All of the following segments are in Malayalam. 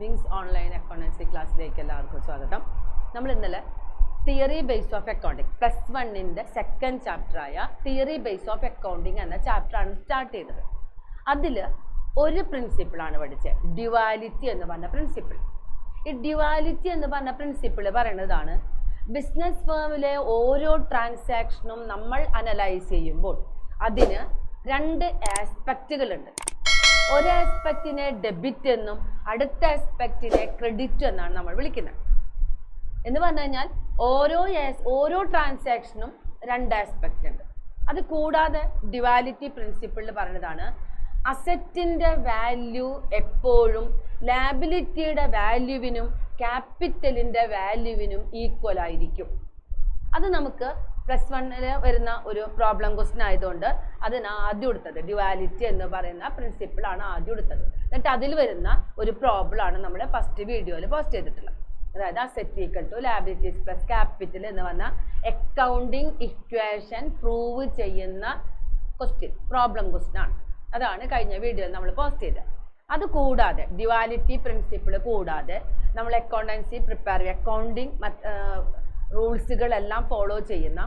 വിങ്സ് ഓൺലൈൻ അക്കൗണ്ടൻസി ക്ലാസ്സിലേക്ക് എല്ലാവർക്കും സ്വാഗതം. നമ്മൾ ഇന്നലെ theory base of accounting +1 second ചാപ്റ്ററായ തിയറി ബേസ് ഓഫ് അക്കൗണ്ടിങ് എന്ന ചാപ്റ്ററാണ് സ്റ്റാർട്ട് ചെയ്തത്. അതിൽ ഒരു പ്രിൻസിപ്പിളാണ് പഠിച്ചത്, ഡ്യുവാലിറ്റി എന്ന് പറഞ്ഞ പ്രിൻസിപ്പിൾ. ഈ ഡ്യുവാലിറ്റി എന്ന് പറഞ്ഞ പ്രിൻസിപ്പിൾ പറയുന്നതാണ് ബിസിനസ് ഫേമിലെ ഓരോ ട്രാൻസാക്ഷനും നമ്മൾ അനലൈസ് ചെയ്യുമ്പോൾ അതിന് രണ്ട് ആസ്പെക്റ്റുകളുണ്ട്. ഒരു ആസ്പെക്റ്റിനെ ഡെബിറ്റ് എന്നും അടുത്ത ആസ്പെക്റ്റിനെ ക്രെഡിറ്റ് എന്നാണ് നമ്മൾ വിളിക്കുന്നത്. എന്ന് പറഞ്ഞു കഴിഞ്ഞാൽ ഓരോ ട്രാൻസാക്ഷനും രണ്ട് ആസ്പെക്റ്റ് ഉണ്ട്. അത് കൂടാതെ ഡ്യുവാലിറ്റി പ്രിൻസിപ്പിളിൽ പറയുന്നതാണ് അസറ്റിൻ്റെ വാല്യൂ എപ്പോഴും ലാബിലിറ്റിയുടെ വാല്യൂവിനും ക്യാപിറ്റലിൻ്റെ വാല്യൂവിനും ഈക്വൽ ആയിരിക്കും. അത് നമുക്ക് +1 വരുന്ന ഒരു പ്രോബ്ലം ക്വസ്റ്റ്യൻ ആയതുകൊണ്ട് അതിന് ആദ്യം എടുത്തത് ഡ്യുവാലിറ്റി എന്ന് പറയുന്ന പ്രിൻസിപ്പിളാണ് ആദ്യം എടുത്തത്. എന്നിട്ട് അതിൽ വരുന്ന ഒരു പ്രോബ്ലമാണ് നമ്മൾ ഫസ്റ്റ് വീഡിയോയിൽ പോസ്റ്റ് ചെയ്തിട്ടുള്ളത്. അതായത് asset equal to liabilities plus capital എന്ന് പറഞ്ഞ അക്കൗണ്ടിങ് ഇക്വേഷൻ പ്രൂവ് ചെയ്യുന്ന പ്രോബ്ലം ക്വസ്റ്റ്യൻ ആണ്. അതാണ് കഴിഞ്ഞ വീഡിയോയിൽ നമ്മൾ പോസ്റ്റ് ചെയ്തത്. അത് കൂടാതെ ഡ്യുവാലിറ്റി പ്രിൻസിപ്പിൾ കൂടാതെ നമ്മൾ അക്കൗണ്ടൻസി പ്രിപ്പയർ ചെയ്യുക, അക്കൗണ്ടിങ് റൂൾസുകളെല്ലാം ഫോളോ ചെയ്യുന്ന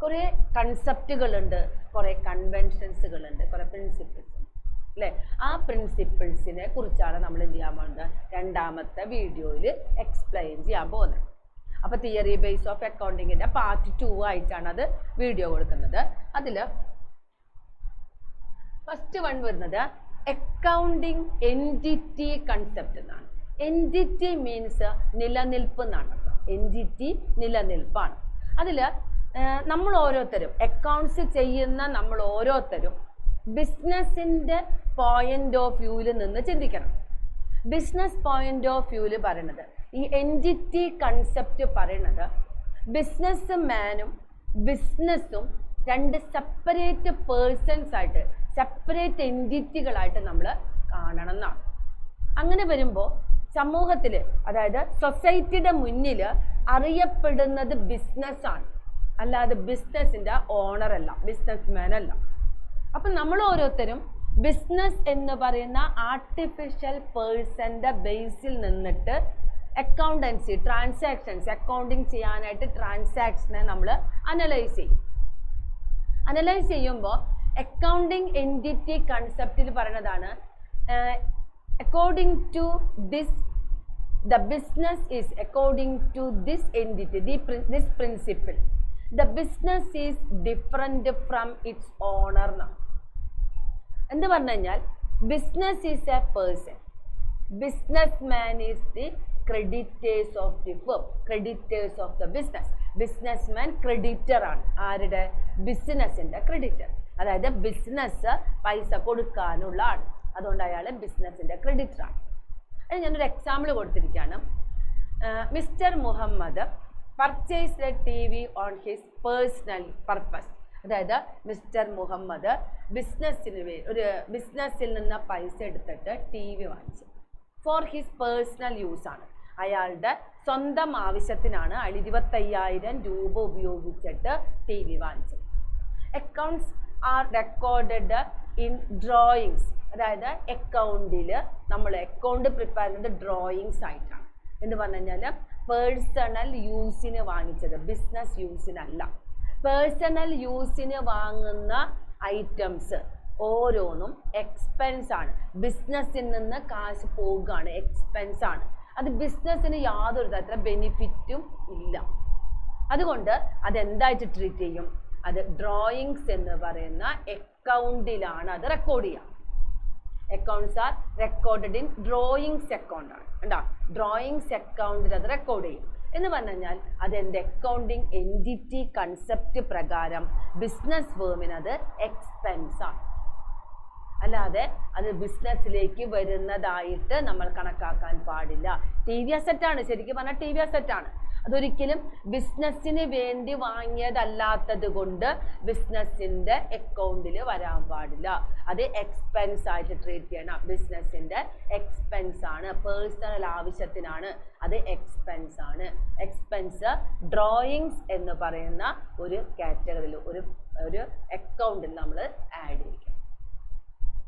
കുറേ കൺസെപ്റ്റുകളുണ്ട്, കുറേ കൺവെൻഷൻസുകളുണ്ട്, കുറേ പ്രിൻസിപ്പിൾസ് അല്ലേ. ആ പ്രിൻസിപ്പിൾസിനെ കുറിച്ചാണ് നമ്മൾ എന്ത് ചെയ്യാൻ പോകുന്നത്, രണ്ടാമത്തെ വീഡിയോയിൽ എക്സ്പ്ലെയിൻ ചെയ്യാൻ പോകുന്നത്. അപ്പോൾ തിയറി ബേസ് ഓഫ് അക്കൗണ്ടിങ്ങിൻ്റെ പാർട്ട് 2 ആയിട്ടാണ് അത് വീഡിയോ കൊടുക്കുന്നത്. അതിൽ ഫസ്റ്റ് 1 വരുന്നത് അക്കൗണ്ടിങ് എൻറ്റിറ്റി കൺസെപ്റ്റ് എന്നാണ്. എൻറ്റിറ്റി മീൻസ് നിലനിൽപ്പ് എന്നാണ്. എൻറ്റിറ്റി നിലനിൽപ്പാണ്. അതിൽ നമ്മൾ ഓരോരുത്തരും അക്കൗണ്ട്സ് ചെയ്യുന്ന നമ്മൾ ഓരോരുത്തരും ബിസിനസ്സിൻ്റെ പോയിന്റ് ഓഫ് വ്യൂവിൽ നിന്ന് ചിന്തിക്കണം. ബിസിനസ് പോയിന്റ് ഓഫ് വ്യൂവിൽ പറയണത് ഈ എൻറ്റിറ്റി കൺസെപ്റ്റ് പറയണത് ബിസിനസ് മാനും ബിസിനസ്സും രണ്ട് സെപ്പറേറ്റ് പേഴ്സൺസ് ആയിട്ട്, സെപ്പറേറ്റ് എൻറ്റിറ്റികളായിട്ട് നമ്മൾ കാണണം എന്നാണ്. അങ്ങനെ വരുമ്പോൾ സമൂഹത്തിൽ, അതായത് സൊസൈറ്റിയുടെ മുന്നിൽ അറിയപ്പെടുന്നത് ബിസിനസ്സാണ്, അല്ലാതെ ബിസിനസ്സിൻ്റെ ഓണറല്ല, ബിസിനസ്മാൻ അല്ല. അപ്പം നമ്മൾ ഓരോരുത്തരും ബിസിനസ് എന്ന് പറയുന്ന ആർട്ടിഫിഷ്യൽ പേഴ്സൻ്റെ ബേസിൽ നിന്നിട്ട് അക്കൗണ്ടൻസി ട്രാൻസാക്ഷൻസ് അക്കൗണ്ടിങ് ചെയ്യാനായിട്ട് ട്രാൻസാക്ഷനെ നമ്മൾ അനലൈസ് ചെയ്യും. അനലൈസ് ചെയ്യുമ്പോൾ അക്കൗണ്ടിങ് എൻറ്റിറ്റി കൺസെപ്റ്റിൽ പറയുന്നതാണ് according to this, the business is according to this entity, this principle, the business is different from its owner. എന്ത് പറഞ്ഞു കഴിഞ്ഞാൽ business is A person, businessman is the creditors of the firm, creditors of the business. Businessman creditor ആണ്. ആരുടെ? ബിസിനസിൻ്റെ ക്രെഡിറ്റർ. അതായത് ബിസിനസ് പൈസ കൊടുക്കാനുള്ള ആണ്, അതുകൊണ്ട് അയാൾ ബിസിനസ്സിൻ്റെ ക്രെഡിറ്ററാണ്. അത് ഞാനൊരു എക്സാമ്പിൾ കൊടുത്തിരിക്കുകയാണ്. Mister Muhammad purchased a TV on his personal purpose. അതായത് മിസ്റ്റർ മുഹമ്മദ് ഒരു ബിസിനസ്സിൽ നിന്ന് പൈസ എടുത്തിട്ട് TV വാങ്ങിച്ചു. ഫോർ ഹിസ് പേഴ്സണൽ യൂസാണ്, അയാളുടെ സ്വന്തം ആവശ്യത്തിനാണ് അയാൾ 25,000 രൂപ ഉപയോഗിച്ചിട്ട് TV വാങ്ങിച്ചത്. Accounts R recorded in drawings. അതായത് അക്കൗണ്ടിൽ നമ്മൾ അക്കൗണ്ട് പ്രിപ്പയർ ചെയ്യുന്നത് ഡ്രോയിങ്സ് ആയിട്ടാണ്. എന്ന് പറഞ്ഞു കഴിഞ്ഞാൽ പേഴ്സണൽ യൂസിന് വാങ്ങിച്ചത്, ബിസിനസ് യൂസിനല്ല. പേഴ്സണൽ യൂസിന് വാങ്ങുന്ന ഐറ്റംസ് ഓരോന്നും എക്സ്പെൻസ് ആണ്. ബിസിനസ്സിൽ നിന്ന് കാശ് പോകുകയാണ്, എക്സ്പെൻസ് ആണ്. അത് ബിസിനസ്സിന് യാതൊരു തരത്തിലുള്ള ബെനിഫിറ്റും ഇല്ല. അതുകൊണ്ട് അതെന്തായിട്ട് ട്രീറ്റ് ചെയ്യും? അത് ഡ്രോയിങ്സ് എന്ന് പറയുന്ന അക്കൗണ്ടിലാണ് അത് റെക്കോർഡ് ചെയ്യുക. Accounts R recorded in drawings account ആണ്. എന്താ? ഡ്രോയിങ്സ് അക്കൗണ്ടിൽ അത് റെക്കോർഡ് ചെയ്യും. എന്ന് പറഞ്ഞു കഴിഞ്ഞാൽ അതെന്ത് അക്കൗണ്ടിങ് എൻറ്റിറ്റി കൺസെപ്റ്റ് പ്രകാരം ബിസിനസ് ഫേമിന് അത് എക്സ്പെൻസ് ആണ്. അല്ലാതെ അത് ബിസിനസ്സിലേക്ക് വരുന്നതായിട്ട് നമ്മൾ കണക്കാക്കാൻ പാടില്ല. TV അസറ്റാണ്, ശരിക്കും പറഞ്ഞാൽ TV അസറ്റാണ്. അതൊരിക്കലും ബിസിനസ്സിന് വേണ്ടി വാങ്ങിയതല്ലാത്തത് കൊണ്ട് ബിസിനസ്സിൻ്റെ അക്കൗണ്ടിൽ വരാൻ പാടില്ല. അത് എക്സ്പെൻസ് ആയിട്ട് ട്രീറ്റ് ചെയ്യണം. ബിസിനസ്സിൻ്റെ എക്സ്പെൻസ് ആണ്, പേഴ്സണൽ ആവശ്യത്തിനാണ്, അത് എക്സ്പെൻസ് ആണ്. എക്സ്പെൻസ് ഡ്രോയിങ്സ് എന്ന് പറയുന്ന ഒരു കാറ്റഗറിയിൽ, ഒരു അക്കൗണ്ടിൽ നമ്മൾ ആഡ് ചെയ്യും.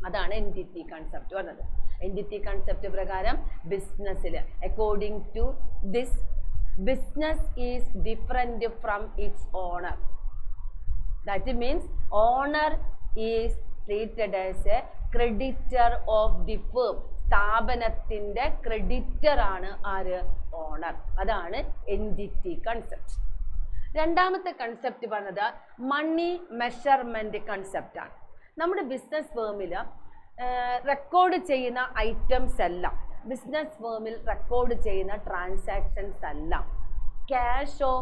അതാണ് എൻറ്റിറ്റി കൺസെപ്റ്റ് പറഞ്ഞത്. എൻറ്റിറ്റി കൺസെപ്റ്റ് പ്രകാരം ബിസിനസ്സിൽ according to this business is different from its owner. That means owner is treated as a creditor of the firm. സ്ഥാപനത്തിൻ്റെ ക്രെഡിറ്റർ ആണ് ആര്? ഓണർ. അതാണ് എൻറ്റിറ്റി കൺസെപ്റ്റ്. രണ്ടാമത്തെ കൺസെപ്റ്റ് പറഞ്ഞത് മണി മെഷർമെൻറ്റ് കൺസെപ്റ്റാണ്. നമ്മുടെ ബിസിനസ് ഫേമിൽ റെക്കോർഡ് ചെയ്യുന്ന ഐറ്റംസ് എല്ലാം, ബിസിനസ് ഫേമിൽ റെക്കോർഡ് ചെയ്യുന്ന ട്രാൻസാക്ഷൻസ് എല്ലാം ക്യാഷോ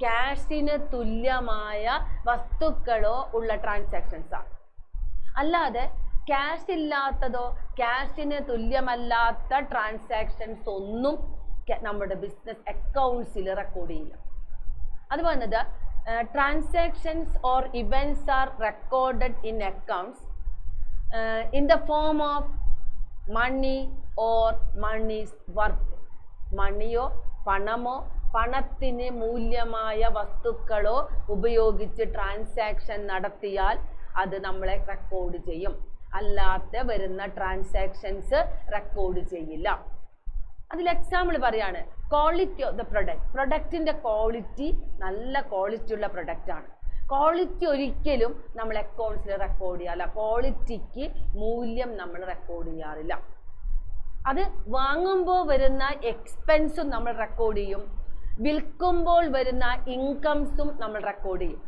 ക്യാഷിന് തുല്യമായ വസ്തുക്കളോ ഉള്ള ട്രാൻസാക്ഷൻസാണ്. അല്ലാതെ ക്യാഷ് ഇല്ലാത്തതോ ക്യാഷിന് തുല്യമല്ലാത്ത ട്രാൻസാക്ഷൻസ് ഒന്നും നമ്മുടെ ബിസിനസ് അക്കൗണ്ട്സിൽ റെക്കോർഡ് ചെയ്യില്ല. അത് പറഞ്ഞത് transactions or events are recorded in accounts in the form of money or money's worth. മണിയോ പണമോ പണത്തിന് മൂല്യമായ വസ്തുക്കളോ ഉപയോഗിച്ച് ട്രാൻസാക്ഷൻ നടത്തിയാൽ അത് നമ്മളെ റെക്കോർഡ് ചെയ്യും. അല്ലാത്ത വരുന്ന ട്രാൻസാക്ഷൻസ് റെക്കോർഡ് ചെയ്യില്ല. അതിൽ എക്സാമ്പിൾ പറയാണ് ക്വാളിറ്റി ഓഫ് ദ പ്രൊഡക്റ്റ്. പ്രൊഡക്റ്റിൻ്റെ ക്വാളിറ്റി നല്ല ക്വാളിറ്റി ഉള്ള പ്രൊഡക്റ്റാണ്. ക്വാളിറ്റി ഒരിക്കലും നമ്മൾ അക്കൗണ്ട്സിൽ റെക്കോർഡ് ചെയ്യാറില്ല. ക്വാളിറ്റിക്ക് മൂല്യം നമ്മൾ റെക്കോർഡ് ചെയ്യാറില്ല. അത് വാങ്ങുമ്പോൾ വരുന്ന എക്സ്പെൻസും നമ്മൾ റെക്കോർഡ് ചെയ്യും, വിൽക്കുമ്പോൾ വരുന്ന ഇൻകംസും നമ്മൾ റെക്കോർഡ് ചെയ്യും.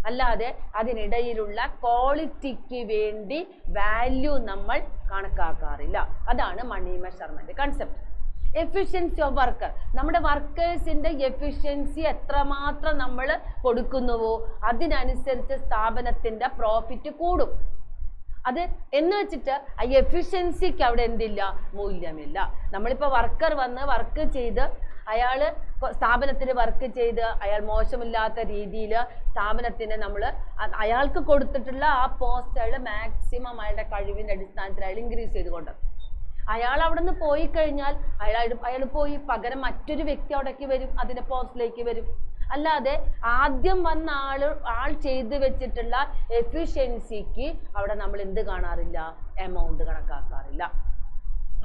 അല്ലാതെ അതിനിടയിലുള്ള ക്വാളിറ്റിക്ക് വേണ്ടി വാല്യൂ നമ്മൾ കണക്കാക്കാറില്ല. അതാണ് money measurement concept. Efficiency of worker. നമ്മുടെ വർക്കേഴ്സിൻ്റെ എഫിഷ്യൻസി എത്രമാത്രം നമ്മൾ കൊടുക്കുന്നുവോ അതിനനുസരിച്ച് സ്ഥാപനത്തിൻ്റെ പ്രോഫിറ്റ് കൂടും. അത് എന്ന് വെച്ചിട്ട് ആ എഫിഷ്യൻസിക്ക് അവിടെ എന്തില്ല? മൂല്യമില്ല. നമ്മളിപ്പോൾ വർക്കർ വന്ന് വർക്ക് ചെയ്ത് അയാൾ സ്ഥാപനത്തിന് വർക്ക് ചെയ്ത് അയാൾ മോശമില്ലാത്ത രീതിയിൽ സ്ഥാപനത്തിന് നമ്മൾ അയാൾക്ക് കൊടുത്തിട്ടുള്ള ആ പോസ്റ്റ് അയാൾ മാക്സിമം അയാളുടെ കഴിവിൻ്റെ അടിസ്ഥാനത്തിൽ അയാൾ ഇൻക്രീസ് ചെയ്തുകൊണ്ട് അയാൾ അവിടെ നിന്ന് പോയി കഴിഞ്ഞാൽ അയാൾ പോയി പകരം മറ്റൊരു വ്യക്തി അവിടേക്ക് വരും, അതിൻ്റെ പോസ്റ്റിലേക്ക് വരും. അല്ലാതെ ആദ്യം വന്ന ആൾ ചെയ്ത് വെച്ചിട്ടുള്ള എഫിഷ്യൻസിക്ക് അവിടെ നമ്മൾ എന്ത് കാണാറില്ല? എമൗണ്ട് കണക്കാക്കാറില്ല.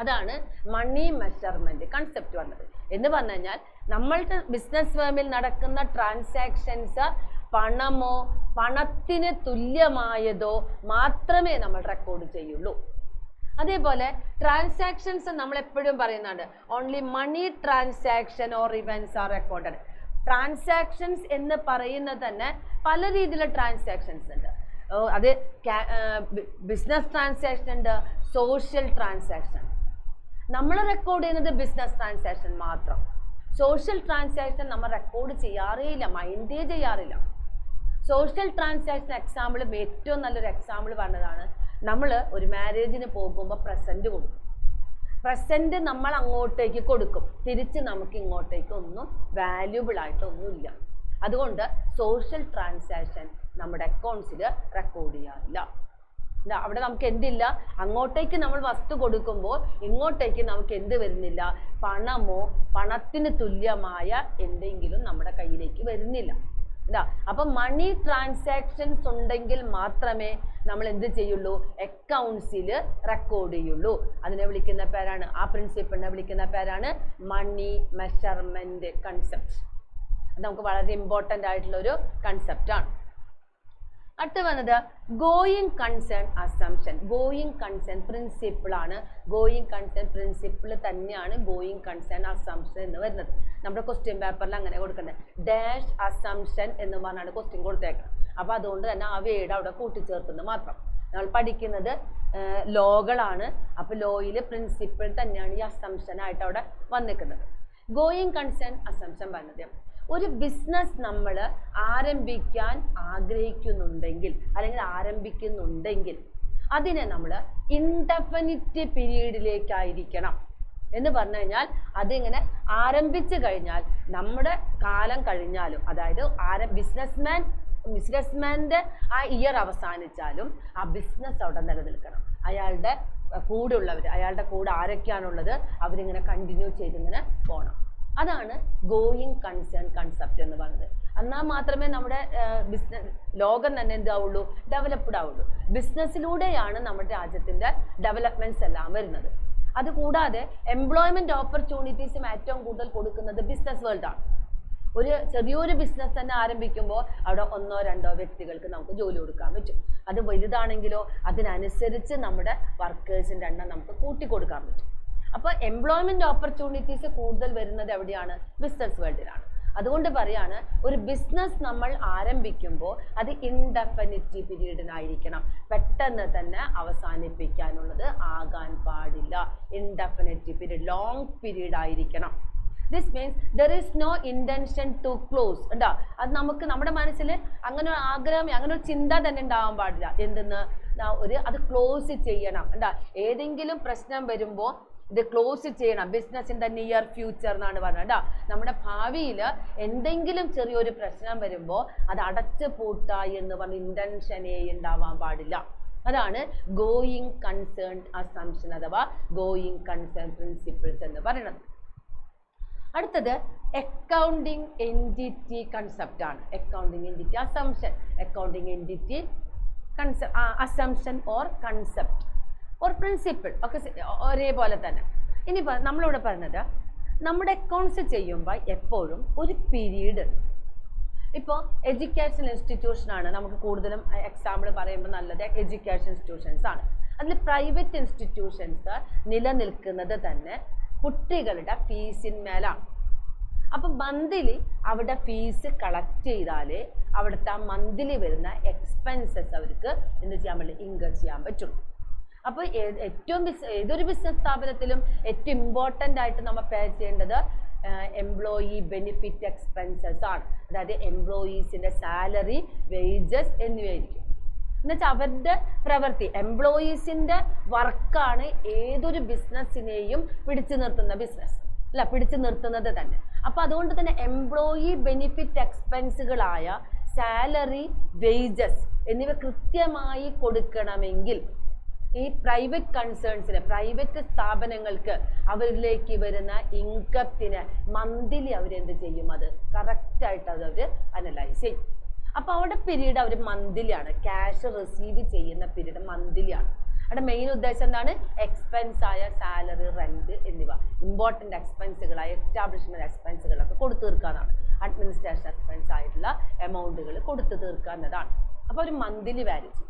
അതാണ് മണി മെഷർമെൻറ്റ് കൺസെപ്റ്റ് വന്നത്. എന്ന് പറഞ്ഞു കഴിഞ്ഞാൽ നമ്മളുടെ ബിസിനസ് ഫേമിൽ നടക്കുന്ന ട്രാൻസാക്ഷൻസ് പണമോ പണത്തിന് തുല്യമായതോ മാത്രമേ നമ്മൾ റെക്കോർഡ് ചെയ്യുള്ളൂ. അതേപോലെ ട്രാൻസാക്ഷൻസ് നമ്മൾ എപ്പോഴും പറയുന്നുണ്ട് only money transaction or events are recorded. Transactions എന്ന് പറയുന്നത് തന്നെ പല രീതിയിലുള്ള ട്രാൻസാക്ഷൻസ് ഉണ്ട്. അത് ബിസിനസ് ട്രാൻസാക്ഷൻ ഉണ്ട്, സോഷ്യൽ ട്രാൻസാക്ഷൻ. നമ്മൾ റെക്കോർഡ് ചെയ്യുന്നത് ബിസിനസ് ട്രാൻസാക്ഷൻ മാത്രം. സോഷ്യൽ ട്രാൻസാക്ഷൻ നമ്മൾ റെക്കോർഡ് ചെയ്യാറേയില്ല, മൈൻഡേ ചെയ്യാറില്ല. സോഷ്യൽ ട്രാൻസാക്ഷൻ എക്സാമ്പിൾ ഏറ്റവും നല്ലൊരു എക്സാമ്പിൾ പറഞ്ഞതാണ് നമ്മൾ ഒരു മാരേജിന് പോകുമ്പോൾ പ്രസൻറ്റ് കൊടുക്കും. പ്രസൻറ്റ് നമ്മൾ അങ്ങോട്ടേക്ക് കൊടുക്കും, തിരിച്ച് നമുക്ക് ഇങ്ങോട്ടേക്ക് ഒന്നും വാല്യൂബിൾ ആയിട്ടൊന്നുമില്ല. അതുകൊണ്ട് സോഷ്യൽ ട്രാൻസാക്ഷൻ നമ്മുടെ അക്കൗണ്ട്സിൽ റെക്കോർഡ് ചെയ്യാറില്ല. അവിടെ നമുക്ക് എന്തില്ല? അങ്ങോട്ടേക്ക് നമ്മൾ വസ്തു കൊടുക്കുമ്പോൾ ഇങ്ങോട്ടേക്ക് നമുക്ക് എന്ത് വരുന്നില്ല? പണമോ പണത്തിന് തുല്യമായ എന്തെങ്കിലും നമ്മുടെ കയ്യിലേക്ക് വരുന്നില്ല. അപ്പം മണി ട്രാൻസാക്ഷൻസ് ഉണ്ടെങ്കിൽ മാത്രമേ നമ്മൾ എന്ത് ചെയ്യുള്ളൂ? അക്കൗണ്ട്സിൽ റെക്കോർഡ് ചെയ്യുള്ളൂ. അതിനെ വിളിക്കുന്ന പേരാണ്, ആ പ്രിൻസിപ്പിളിനെ വിളിക്കുന്ന പേരാണ് മണി മെഷർമെൻറ്റ് കൺസെപ്റ്റ്. അത് നമുക്ക് വളരെ ഇമ്പോർട്ടൻ്റ് ആയിട്ടുള്ളൊരു കൺസെപ്റ്റാണ്. അടുത്ത് വന്നത് going concern assumption. Going concern പ്രിൻസിപ്പിളാണ്. ഗോയിങ് കൺസേൺ പ്രിൻസിപ്പിൾ തന്നെയാണ് ഗോയിങ് കൺസേൺ അസംഷൻ എന്ന് വരുന്നത്. നമ്മുടെ ക്വസ്റ്റ്യൻ പേപ്പറിൽ അങ്ങനെ കൊടുക്കുന്നത് ഡാഷ് അസംഷൻ എന്ന് പറഞ്ഞാണ് ക്വസ്റ്റ്യൻ കൊടുത്തേക്കണം. അപ്പോൾ അതുകൊണ്ട് തന്നെ ആ വേർഡ് അവിടെ കൂട്ടിച്ചേർത്തുന്നത് മാത്രം. നമ്മൾ പഠിക്കുന്നത് ലോകളാണ്. അപ്പോൾ ലോയിൽ പ്രിൻസിപ്പിൾ തന്നെയാണ് ഈ അസംഷനായിട്ട് അവിടെ വന്നിരിക്കുന്നത്. ഗോയിങ് കൺസേൺ അസംഷൻ പറഞ്ഞത് ഒരു ബിസിനസ് നമ്മൾ ആരംഭിക്കാൻ ആഗ്രഹിക്കുന്നുണ്ടെങ്കിൽ അല്ലെങ്കിൽ ആരംഭിക്കുന്നുണ്ടെങ്കിൽ അതിനെ നമ്മൾ ഇൻഡെഫിനിറ്റ് പീരീഡിലേക്കായിരിക്കണം എന്ന് പറഞ്ഞു കഴിഞ്ഞാൽ അതിങ്ങനെ ആരംഭിച്ചു കഴിഞ്ഞാൽ നമ്മുടെ കാലം കഴിഞ്ഞാലും, അതായത് ബിസിനസ്മാൻ്റെ ആ ഇയർ അവസാനിച്ചാലും ആ ബിസിനസ് അവിടെ നിലനിൽക്കണം. അയാളുടെ കൂടെ ഉള്ളവർ, അയാളുടെ കൂടെ ആരൊക്കെയാണുള്ളത് അവരിങ്ങനെ കണ്ടിന്യൂ ചെയ്തിങ്ങനെ പോകണം. അതാണ് ഗോയിങ് കൺസേൺ കൺസെപ്റ്റ് എന്ന് പറയുന്നത്. എന്നാൽ മാത്രമേ നമ്മുടെ ബിസിനസ് ലോകം തന്നെ എന്താവുള്ളൂ, ഡെവലപ്ഡ് ആവുള്ളൂ. ബിസിനസ്സിലൂടെയാണ് നമ്മുടെ രാജ്യത്തിൻ്റെ ഡെവലപ്മെൻറ്റ്സ് എല്ലാം വരുന്നത്. അതുകൂടാതെ എംപ്ലോയ്മെൻറ്റ് ഓപ്പർച്യൂണിറ്റീസും ഏറ്റവും കൂടുതൽ കൊടുക്കുന്നത് ബിസിനസ് വേൾഡാണ്. ഒരു ചെറിയൊരു ബിസിനസ് തന്നെ ആരംഭിക്കുമ്പോൾ അവിടെ 1-2 വ്യക്തികൾക്ക് നമുക്ക് ജോലി കൊടുക്കാൻ പറ്റും. അത് വലുതാണെങ്കിലോ അതിനനുസരിച്ച് നമ്മുടെ വർക്കേഴ്സിൻ്റെ എണ്ണം നമുക്ക് കൂട്ടിക്കൊടുക്കാൻ പറ്റും. അപ്പോൾ എംപ്ലോയ്മെൻറ്റ് ഓപ്പർച്യൂണിറ്റീസ് കൂടുതൽ വരുന്നത് എവിടെയാണ്, ബിസിനസ് വേൾഡിലാണ്. അതുകൊണ്ട് പറയാണ്, ഒരു ബിസിനസ് നമ്മൾ ആരംഭിക്കുമ്പോൾ അത് ഇൻഡെഫിനിറ്റ് പീരീഡിനായിരിക്കണം, പെട്ടെന്ന് തന്നെ അവസാനിപ്പിക്കാനുള്ളത് ആകാൻ പാടില്ല. ഇൻഡെഫിനിറ്റ് പീരീഡ്, ലോങ് പീരീഡ് ആയിരിക്കണം. This means there is no intention to close. ഉണ്ടോ? അത് നമുക്ക് നമ്മുടെ മനസ്സിൽ അങ്ങനെ ഒരു ആഗ്രഹം, അങ്ങനെ ഒരു ചിന്ത തന്നെ ഉണ്ടാവാൻ പാടില്ല. എന്തെന്ന് അത് ക്ലോസ് ചെയ്യണം. ഉണ്ടോ? ഏതെങ്കിലും പ്രശ്നം വരുമ്പോൾ ഇത് ക്ലോസ് ചെയ്യണം. Business in the near future എന്നാണ് പറഞ്ഞത്. കേട്ടോ, നമ്മുടെ ഭാവിയിൽ എന്തെങ്കിലും ചെറിയൊരു പ്രശ്നം വരുമ്പോൾ അത് അടച്ചു പൂട്ടുക എന്ന് പറഞ്ഞ ഇൻറ്റൻഷനേ ഉണ്ടാവാൻ പാടില്ല. അതാണ് ഗോയിങ് കൺസേൺ അസംഷൻ അഥവാ ഗോയിങ് കൺസേൺ പ്രിൻസിപ്പിൾസ് എന്ന് പറയുന്നത്. അടുത്തത് അക്കൗണ്ടിങ് എൻറ്റിറ്റി കൺസെപ്റ്റ് ആണ്. Accounting entity assumption, accounting entity assumption or concept or principle ഒക്കെ ഒരേപോലെ തന്നെ. ഇനി നമ്മളിവിടെ പറഞ്ഞത്, നമ്മുടെ അക്കൗണ്ട്സ് ചെയ്യുമ്പോൾ എപ്പോഴും ഒരു പീരീഡ്, ഇപ്പോൾ എഡ്യൂക്കേഷൻ ഇൻസ്റ്റിറ്റ്യൂഷനാണ് നമുക്ക് കൂടുതലും എക്സാമ്പിൾ പറയുമ്പോൾ നല്ലത് എഡ്യൂക്കേഷൻ ഇൻസ്റ്റിറ്റ്യൂഷൻസ് ആണ്. അതിൽ പ്രൈവറ്റ് ഇൻസ്റ്റിറ്റ്യൂഷൻസ് നിലനിൽക്കുന്നത് തന്നെ കുട്ടികളുടെ ഫീസിന്മേലാണ്. അപ്പം മന്ത്ലി അവിടെ ഫീസ് കളക്ട് ചെയ്താലേ അവിടുത്തെ ആ മന്ത്ലി വരുന്ന എക്സ്പെൻസസ് അവർക്ക് എന്ത് ചെയ്യാൻ പറ്റില്ല, ഇൻകം ചെയ്യാൻ പറ്റുള്ളൂ. അപ്പോൾ ഏതൊരു ബിസിനസ് സ്ഥാപനത്തിലും ഏറ്റവും ഇമ്പോർട്ടൻ്റ് ആയിട്ട് നമ്മൾ പേ ചെയ്യേണ്ടത് എംപ്ലോയി ബെനിഫിറ്റ് എക്സ്പെൻസസ് ആണ്. അതായത് എംപ്ലോയീസിൻ്റെ സാലറി, വേജസ് എന്നിവയായിരിക്കും. എന്നുവെച്ചാൽ അവരുടെ പ്രവൃത്തി, എംപ്ലോയീസിൻ്റെ വർക്കാണ് ഏതൊരു ബിസിനസ്സിനെയും പിടിച്ചു നിർത്തുന്ന പിടിച്ചു നിർത്തുന്നത് തന്നെ. അപ്പോൾ അതുകൊണ്ട് തന്നെ എംപ്ലോയി ബെനിഫിറ്റ് എക്സ്പെൻസുകളായ സാലറി, വേജസ് എന്നിവ കൃത്യമായി കൊടുക്കണമെങ്കിൽ ഈ പ്രൈവറ്റ് കൺസേൺസിന്, പ്രൈവറ്റ് സ്ഥാപനങ്ങൾക്ക് അവരിലേക്ക് വരുന്ന ഇൻകത്തിന് മന്ത്ലി അവരെന്ത് ചെയ്യും, അത് കറക്റ്റായിട്ട് അത് അവർ അനലൈസ് ചെയ്യും. അപ്പോൾ അവിടെ പീരീഡ് അവർ മന്ത്ലിയാണ്, ക്യാഷ് റിസീവ് ചെയ്യുന്ന പീരീഡ് മന്ത്ലിയാണ്. അവിടെ മെയിൻ ഉദ്ദേശം എന്താണ്, എക്സ്പെൻസ് ആയ സാലറി, റെൻറ്റ് എന്നിവ ഇമ്പോർട്ടൻ്റ് എക്സ്പെൻസുകളായ എസ്റ്റാബ്ലിഷ്മെൻറ്റ് എക്സ്പെൻസുകളൊക്കെ കൊടുത്തു തീർക്കാനാണ്. അഡ്മിനിസ്ട്രേഷൻ എക്സ്പെൻസ് ആയിട്ടുള്ള എമൗണ്ടുകൾ കൊടുത്തു തീർക്കുക എന്നതാണ്. അപ്പോൾ ഒരു മന്ത്ലി വാല്യൂ ചെയ്യും.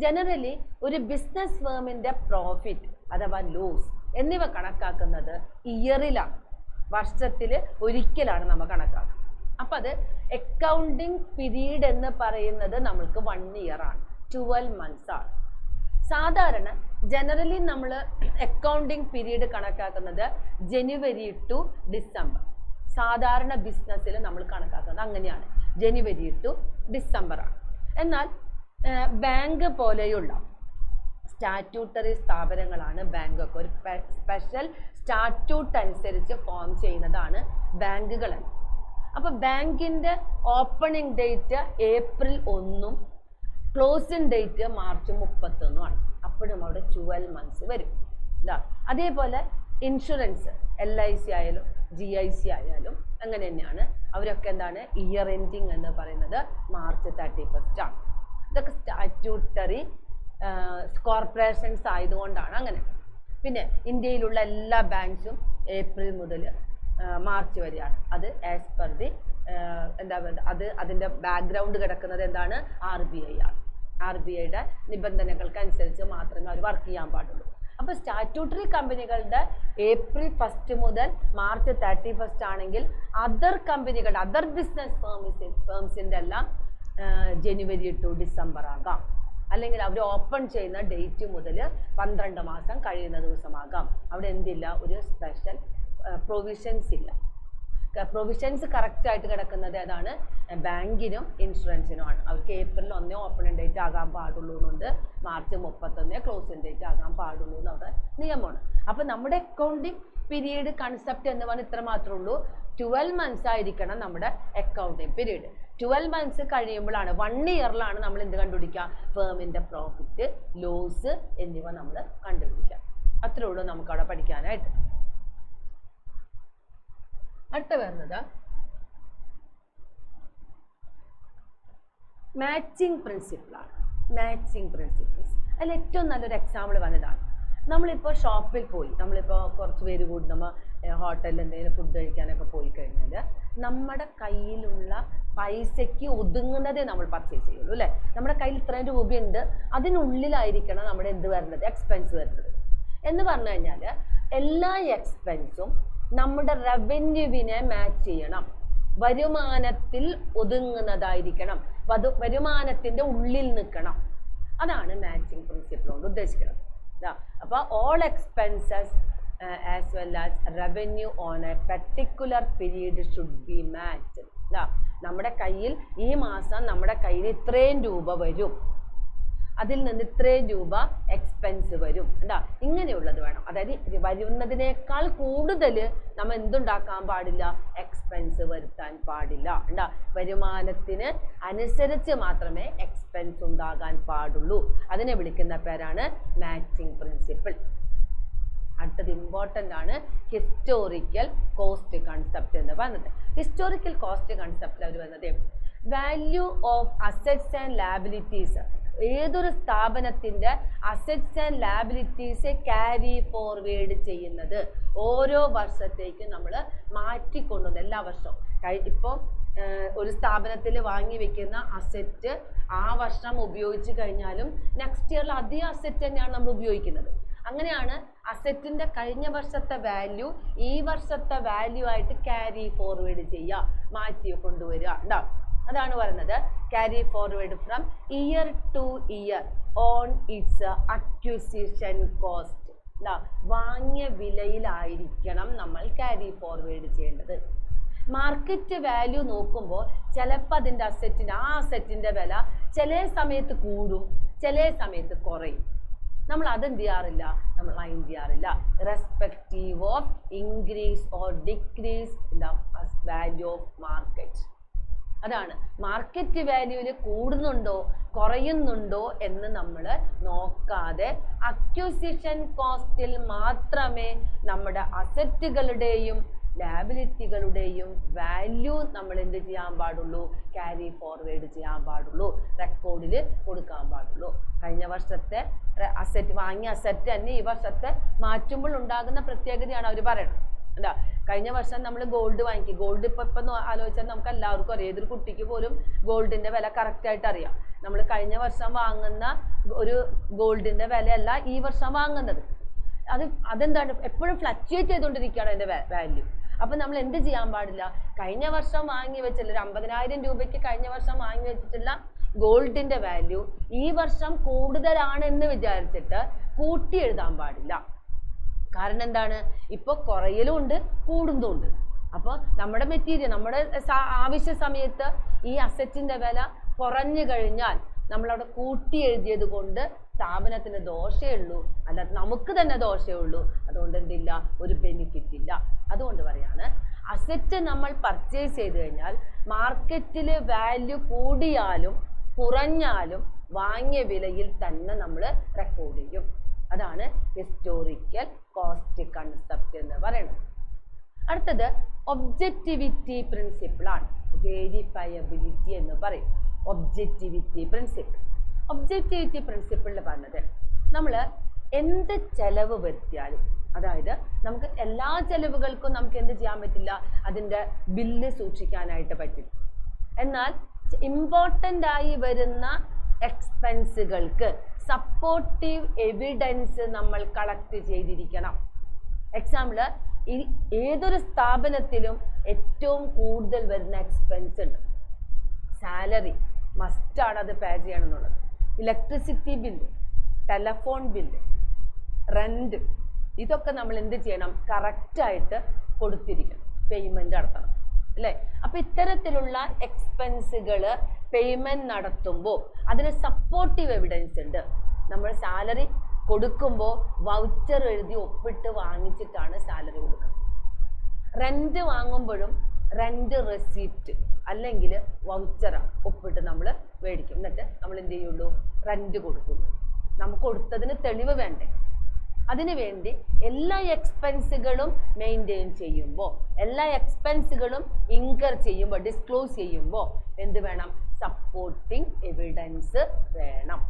ജനറലി ഒരു ബിസിനസ് ഫേമിൻ്റെ പ്രോഫിറ്റ് അഥവാ ലോസ് എന്നിവ കണക്കാക്കുന്നത് ഇയറിലാണ്, വർഷത്തിൽ ഒരിക്കലാണ് നമ്മൾ കണക്കാക്കുന്നത്. അപ്പം അത് അക്കൗണ്ടിങ് പീരീഡ് എന്ന് പറയുന്നത് നമ്മൾക്ക് 1 year ആണ്, 12 months ആണ്. സാധാരണ ജനറലി നമ്മൾ അക്കൗണ്ടിങ് പീരീഡ് കണക്കാക്കുന്നത് ജനുവരി ടു ഡിസംബർ. സാധാരണ ബിസിനസ്സിൽ നമ്മൾ കണക്കാക്കുന്നത് അങ്ങനെയാണ്, ജനുവരി ടു ഡിസംബർ ആണ്. എന്നാൽ ബാങ്ക് പോലെയുള്ള സ്റ്റാറ്റ്യൂട്ടറി സ്ഥാപനങ്ങളാണ് ബാങ്കൊക്കെ. ഒരു സ്പെഷ്യൽ സ്റ്റാറ്റ്യൂട്ട് അനുസരിച്ച് ഫോം ചെയ്യുന്നതാണ് ബാങ്കുകളെന്ന്. അപ്പോൾ ബാങ്കിൻ്റെ opening date April 1 closing date March 31 ആണ്. അപ്പോഴും അവിടെ 12 months വരും. അതേപോലെ ഇൻഷുറൻസ്, LIC ആയാലും GIC ആയാലും അങ്ങനെ തന്നെയാണ്. അവരൊക്കെ എന്താണ്, ഇയർ എൻഡിങ് എന്ന് പറയുന്നത് March 31 ആണ്. ഇതൊക്കെ സ്റ്റാറ്റ്യൂട്ടറി കോർപ്പറേഷൻസ് ആയതുകൊണ്ടാണ് അങ്ങനെ. പിന്നെ ഇന്ത്യയിലുള്ള എല്ലാ ബാങ്ക്സും April മുതൽ March വരെയാണ്. അത് ആസ് പെർ ദി എന്താ പറയുക, അതിൻ്റെ ബാക്ക്ഗ്രൗണ്ട് കിടക്കുന്നത് എന്താണ്, RBI ആണ്. RBIയുടെ നിബന്ധനകൾക്കനുസരിച്ച് മാത്രമേ അവർ വർക്ക് ചെയ്യാൻ പാടുള്ളൂ. അപ്പോൾ സ്റ്റാറ്റ്യൂട്ടറി കമ്പനികളുടെ April 1 മുതൽ March 31 ആണെങ്കിൽ അതർ കമ്പനികളുടെ, അതർ ബിസിനസ് ഫേംസിൻ്റെ എല്ലാം ജനുവരി ടു ഡിസംബർ ആകാം. അല്ലെങ്കിൽ അവർ ഓപ്പൺ ചെയ്യുന്ന ഡേറ്റ് മുതൽ 12 മാസം കഴിയുന്ന ദിവസമാകാം. അവിടെ എന്തില്ല, ഒരു സ്പെഷ്യൽ പ്രൊവിഷൻസ് ഇല്ല. പ്രൊവിഷൻസ് കറക്റ്റായിട്ട് കിടക്കുന്നത് ഏതാണ്, ബാങ്കിനും ഇൻഷുറൻസിനുമാണ്. അവർക്ക് April 1 ഓപ്പണിംഗ് ഡേറ്റ് ആകാൻ പാടുള്ളൂ എന്നുണ്ട്, March 31 ക്ലോസിംഗ് ഡേറ്റ് ആകാൻ പാടുള്ളൂ എന്നവിടെ നിയമമാണ്. അപ്പോൾ നമ്മുടെ അക്കൗണ്ടിങ് പീരീഡ് കൺസെപ്റ്റ് എന്ന് പറഞ്ഞാൽ ഇത്ര മാത്രമേ ഉള്ളൂ. 12 months ആയിരിക്കണം നമ്മുടെ അക്കൗണ്ടിങ് പീരീഡ്. 12 months കഴിയുമ്പോഴാണ്, 1 yearലാണ് നമ്മൾ എന്ത് കണ്ടുപിടിക്കുക, ഫേമിൻ്റെ പ്രോഫിറ്റ്, ലോസ് എന്നിവ നമ്മൾ കണ്ടുപിടിക്കുക. അത്രേ ഉള്ളൂ നമുക്കവിടെ പഠിക്കാനായിട്ട്. അടുത്ത വരുന്നത് മാച്ചിങ് പ്രിൻസിപ്പിളാണ്. മാച്ചിങ് പ്രിൻസിപ്പിൾസ് അതിൽ ഏറ്റവും നല്ലൊരു എക്സാമ്പിൾ വന്നതാണ്. നമ്മളിപ്പോൾ ഷോപ്പിൽ പോയി, നമ്മളിപ്പോൾ കുറച്ച് പേര് കൂടി നമ്മൾ ഹോട്ടലിൽ എന്തെങ്കിലും ഫുഡ് കഴിക്കാനൊക്കെ പോയി കഴിഞ്ഞാൽ നമ്മുടെ കയ്യിലുള്ള പൈസയ്ക്ക് ഒതുങ്ങുന്നതേ നമ്മൾ പർച്ചേസ് ചെയ്യുള്ളൂ അല്ലേ. നമ്മുടെ കയ്യിൽ ഇത്രയും രൂപയുണ്ട്, അതിനുള്ളിലായിരിക്കണം നമ്മുടെ എന്ത് വരുന്നത്, എക്സ്പെൻസ് വരുന്നത്. എന്ന് പറഞ്ഞു കഴിഞ്ഞാൽ എല്ലാ എക്സ്പെൻസും നമ്മുടെ റവന്യൂവിനെ മാച്ച് ചെയ്യണം, വരുമാനത്തിൽ ഒതുങ്ങുന്നതായിരിക്കണം, വരുമാനത്തിൻ്റെ ഉള്ളിൽ നിൽക്കണം. അതാണ് മാച്ചിങ് പ്രിൻസിപ്പിൾ കൊണ്ട് ഉദ്ദേശിക്കുന്നത്. അപ്പോൾ all expenses as well as revenue on A particular period should be matched. നമ്മുടെ കയ്യിൽ ഈ മാസം നമ്മുടെ കയ്യിൽ ഇത്രയും രൂപ വരും, അതിൽ നിന്ന് ഇത്രയും രൂപ എക്സ്പെൻസ് വരും എന്താ, ഇങ്ങനെയുള്ളത് വേണം. അതായത് വരുന്നതിനേക്കാൾ കൂടുതൽ നമ്മൾ എന്തുണ്ടാക്കാൻ പാടില്ല, എക്സ്പെൻസ് വരുത്താൻ പാടില്ല എന്താ. വരുമാനത്തിന് അനുസരിച്ച് മാത്രമേ എക്സ്പെൻസ് ഉണ്ടാകാൻ പാടുള്ളൂ. അതിനെ വിളിക്കുന്ന പേരാണ് മാച്ചിങ് പ്രിൻസിപ്പിൾ. അടുത്തത് ഇമ്പോർട്ടൻ്റ് ആണ് ഹിസ്റ്റോറിക്കൽ കോസ്റ്റ് കൺസെപ്റ്റ് എന്ന് പറയുന്നത്. ഹിസ്റ്റോറിക്കൽ കോസ്റ്റ് കൺസെപ്റ്റിൽ അവർ വന്നത് value of assets and liabilities. ഏതൊരു സ്ഥാപനത്തിൻ്റെ assets and liabilities carry forward ചെയ്യുന്നത് ഓരോ വർഷത്തേക്ക് നമ്മൾ മാറ്റിക്കൊണ്ടുവന്ന് എല്ലാ വർഷവും ഇപ്പോൾ ഒരു സ്ഥാപനത്തിൽ വാങ്ങി വെക്കുന്ന അസറ്റ് ആ വർഷം ഉപയോഗിച്ച് കഴിഞ്ഞാലും നെക്സ്റ്റ് ഇയറിൽ അതേ അസറ്റ് തന്നെയാണ് നമ്മൾ ഉപയോഗിക്കുന്നത്. അങ്ങനെയാണ് അസറ്റിൻ്റെ കഴിഞ്ഞ വർഷത്തെ വാല്യൂ ഈ വർഷത്തെ വാല്യൂ ആയിട്ട് ക്യാരി ഫോർവേഡ് ചെയ്യുക, മാറ്റി കൊണ്ടുവരിക ഉണ്ടാവും. അതാണ് പറയുന്നത് carry forward from year two year on its acquisition cost. വാങ്ങിയ വിലയിലായിരിക്കണം നമ്മൾ ക്യാരി ഫോർവേഡ് ചെയ്യേണ്ടത്. മാർക്കറ്റ് വാല്യൂ നോക്കുമ്പോൾ ചിലപ്പോൾ അതിൻ്റെ ആ അസറ്റിൻ്റെ വില ചില സമയത്ത് കൂടും, ചില സമയത്ത് കുറയും. നമ്മൾ അതെന്ത് ചെയ്യാറില്ല, നമ്മൾ മൈൻഡ് ചെയ്യാറില്ല. Respective of increase or decrease in the value of market. അതാണ് മാർക്കറ്റ് വാല്യൂവിൽ കൂടുന്നുണ്ടോ കുറയുന്നുണ്ടോ എന്ന് നമ്മൾ നോക്കാതെ അക്വിസിഷൻ കോസ്റ്റിൽ മാത്രമേ നമ്മുടെ അസറ്റുകളുടെയും ലാബിലിറ്റികളുടെയും വാല്യൂ നമ്മൾ എന്ത് ചെയ്യാൻ പാടുള്ളൂ, ക്യാരി ഫോർവേഡ് ചെയ്യാൻ പാടുള്ളൂ, റെക്കോർഡിൽ കൊടുക്കാൻ പാടുള്ളൂ. കഴിഞ്ഞ വർഷത്തെ വാങ്ങിയ അസറ്റ് തന്നെ ഈ വർഷത്തെ മാറ്റുമ്പോൾ ഉണ്ടാകുന്ന പ്രത്യേകതയാണ് അവർ പറയുന്നത്. എന്താ, കഴിഞ്ഞ വർഷം നമ്മൾ ഗോൾഡ് വാങ്ങിക്കും. ഗോൾഡ് ഇപ്പം ആലോചിച്ചാൽ നമുക്ക് എല്ലാവർക്കും അറിയാം, ഏതൊരു കുട്ടിക്ക് പോലും ഗോൾഡിൻ്റെ വില കറക്റ്റായിട്ട് അറിയാം. നമ്മൾ കഴിഞ്ഞ വർഷം വാങ്ങുന്ന ഒരു ഗോൾഡിൻ്റെ വിലയല്ല ഈ വർഷം വാങ്ങുന്നത്. അതെന്താണ്, എപ്പോഴും ഫ്ലക്ച്വേറ്റ് ചെയ്തുകൊണ്ടിരിക്കുകയാണ് അതിൻ്റെ വാല്യൂ. അപ്പം നമ്മൾ എന്ത് ചെയ്യാൻ പാടില്ല, കഴിഞ്ഞ വർഷം വാങ്ങി വെച്ചില്ല, ഒരു 50,000 രൂപയ്ക്ക് കഴിഞ്ഞ വർഷം വാങ്ങി വെച്ചിട്ടുള്ള ഗോൾഡിൻ്റെ വാല്യൂ ഈ വർഷം കൂടുതലാണെന്ന് വിചാരിച്ചിട്ട് കൂട്ടി എഴുതാൻ പാടില്ല. കാരണം എന്താണ്, ഇപ്പോൾ കുറയലും ഉണ്ട് കൂടുന്നുമുണ്ട്. അപ്പോൾ നമ്മുടെ മെറ്റീരിയൽ നമ്മുടെ ആവശ്യ സമയത്ത് ഈ അസറ്റിൻ്റെ വില കുറഞ്ഞു കഴിഞ്ഞാൽ നമ്മളവിടെ കൂട്ടി എഴുതിയത് കൊണ്ട് സ്ഥാപനത്തിന് ദോഷമേ ഉള്ളൂ, അല്ലാതെ നമുക്ക് തന്നെ ദോഷമേ ഉള്ളൂ. അതുകൊണ്ട് എന്തില്ല, ഒരു ബെനിഫിറ്റ് ഇല്ല. അതുകൊണ്ട് പറയാണ് അസറ്റ് നമ്മൾ പർച്ചേസ് ചെയ്ത് കഴിഞ്ഞാൽ മാർക്കറ്റിൽ വാല്യൂ കൂടിയാലും കുറഞ്ഞാലും വാങ്ങിയ വിലയിൽ തന്നെ നമ്മൾ റെക്കോർഡ് ചെയ്യും. അതാണ് ഹിസ്റ്റോറിക്കൽ കോസ്റ്റ് കൺസെപ്റ്റ് എന്ന് പറയുന്നത്. അടുത്തത് ഒബ്ജക്റ്റിവിറ്റി പ്രിൻസിപ്പിളാണ്. വേരിഫയബിലിറ്റി എന്ന് പറയും. Objectivity principle. ഒബ്ജക്റ്റിവിറ്റി പ്രിൻസിപ്പിളിൽ പറഞ്ഞത് നമ്മൾ എന്ത് ചെലവ് വരുത്തിയാലും, അതായത് നമുക്ക് എല്ലാ ചെലവുകൾക്കും നമുക്ക് എന്ത് ചെയ്യാൻ പറ്റില്ല, അതിൻ്റെ ബില്ല് സൂക്ഷിക്കാനായിട്ട് പറ്റില്ല. എന്നാൽ ഇമ്പോർട്ടൻ്റ് ആയി വരുന്ന എക്സ്പെൻസുകൾക്ക് സപ്പോർട്ടീവ് എവിഡൻസ് നമ്മൾ കളക്ട് ചെയ്തിരിക്കണം. എക്സാമ്പിൾ, ഏതൊരു സ്ഥാപനത്തിലും ഏറ്റവും കൂടുതൽ വരുന്ന എക്സ്പെൻസ് ഉണ്ട്. സാലറി മസ്റ്റാണ്, അത് പേ ചെയ്യണം എന്നുള്ളത്. Electricity bill, telephone bill, rent, ഇതൊക്കെ നമ്മൾ എന്ത് ചെയ്യണം, കറക്റ്റായിട്ട് കൊടുത്തിരിക്കണം, പേയ്മെൻറ്റ് നടത്തണം അല്ലേ. അപ്പോൾ ഇത്തരത്തിലുള്ള എക്സ്പെൻസുകൾ പേയ്മെൻറ്റ് നടത്തുമ്പോൾ അതിന് സപ്പോർട്ടീവ് എവിഡൻസ് ഉണ്ട്. നമ്മൾ സാലറി കൊടുക്കുമ്പോൾ വൗച്ചർ എഴുതി ഒപ്പിട്ട് വാങ്ങിച്ചിട്ടാണ് സാലറി കൊടുക്കുന്നത്. റെൻറ്റ് വാങ്ങുമ്പോഴും റെൻറ്റ് റെസിപ്റ്റ് അല്ലെങ്കിൽ വൗച്ചറാണ് ഒപ്പിട്ട് നമ്മൾ മേടിക്കും. എന്നിട്ട് നമ്മൾ എന്ത് ചെയ്യുള്ളൂ, റെൻറ്റ് കൊടുക്കുള്ളൂ. നമുക്ക് കൊടുത്തതിന് തെളിവ് വേണ്ടേ. അതിനുവേണ്ടി എല്ലാ എക്സ്പെൻസുകളും മെയിൻറ്റെയിൻ ചെയ്യുമ്പോൾ, എല്ലാ എക്സ്പെൻസുകളും ഇൻകർ ചെയ്യുമ്പോൾ, ഡിസ്ക്ലോസ് ചെയ്യുമ്പോൾ എന്ത് വേണം? സപ്പോർട്ടിംഗ് എവിഡൻസ് വേണം.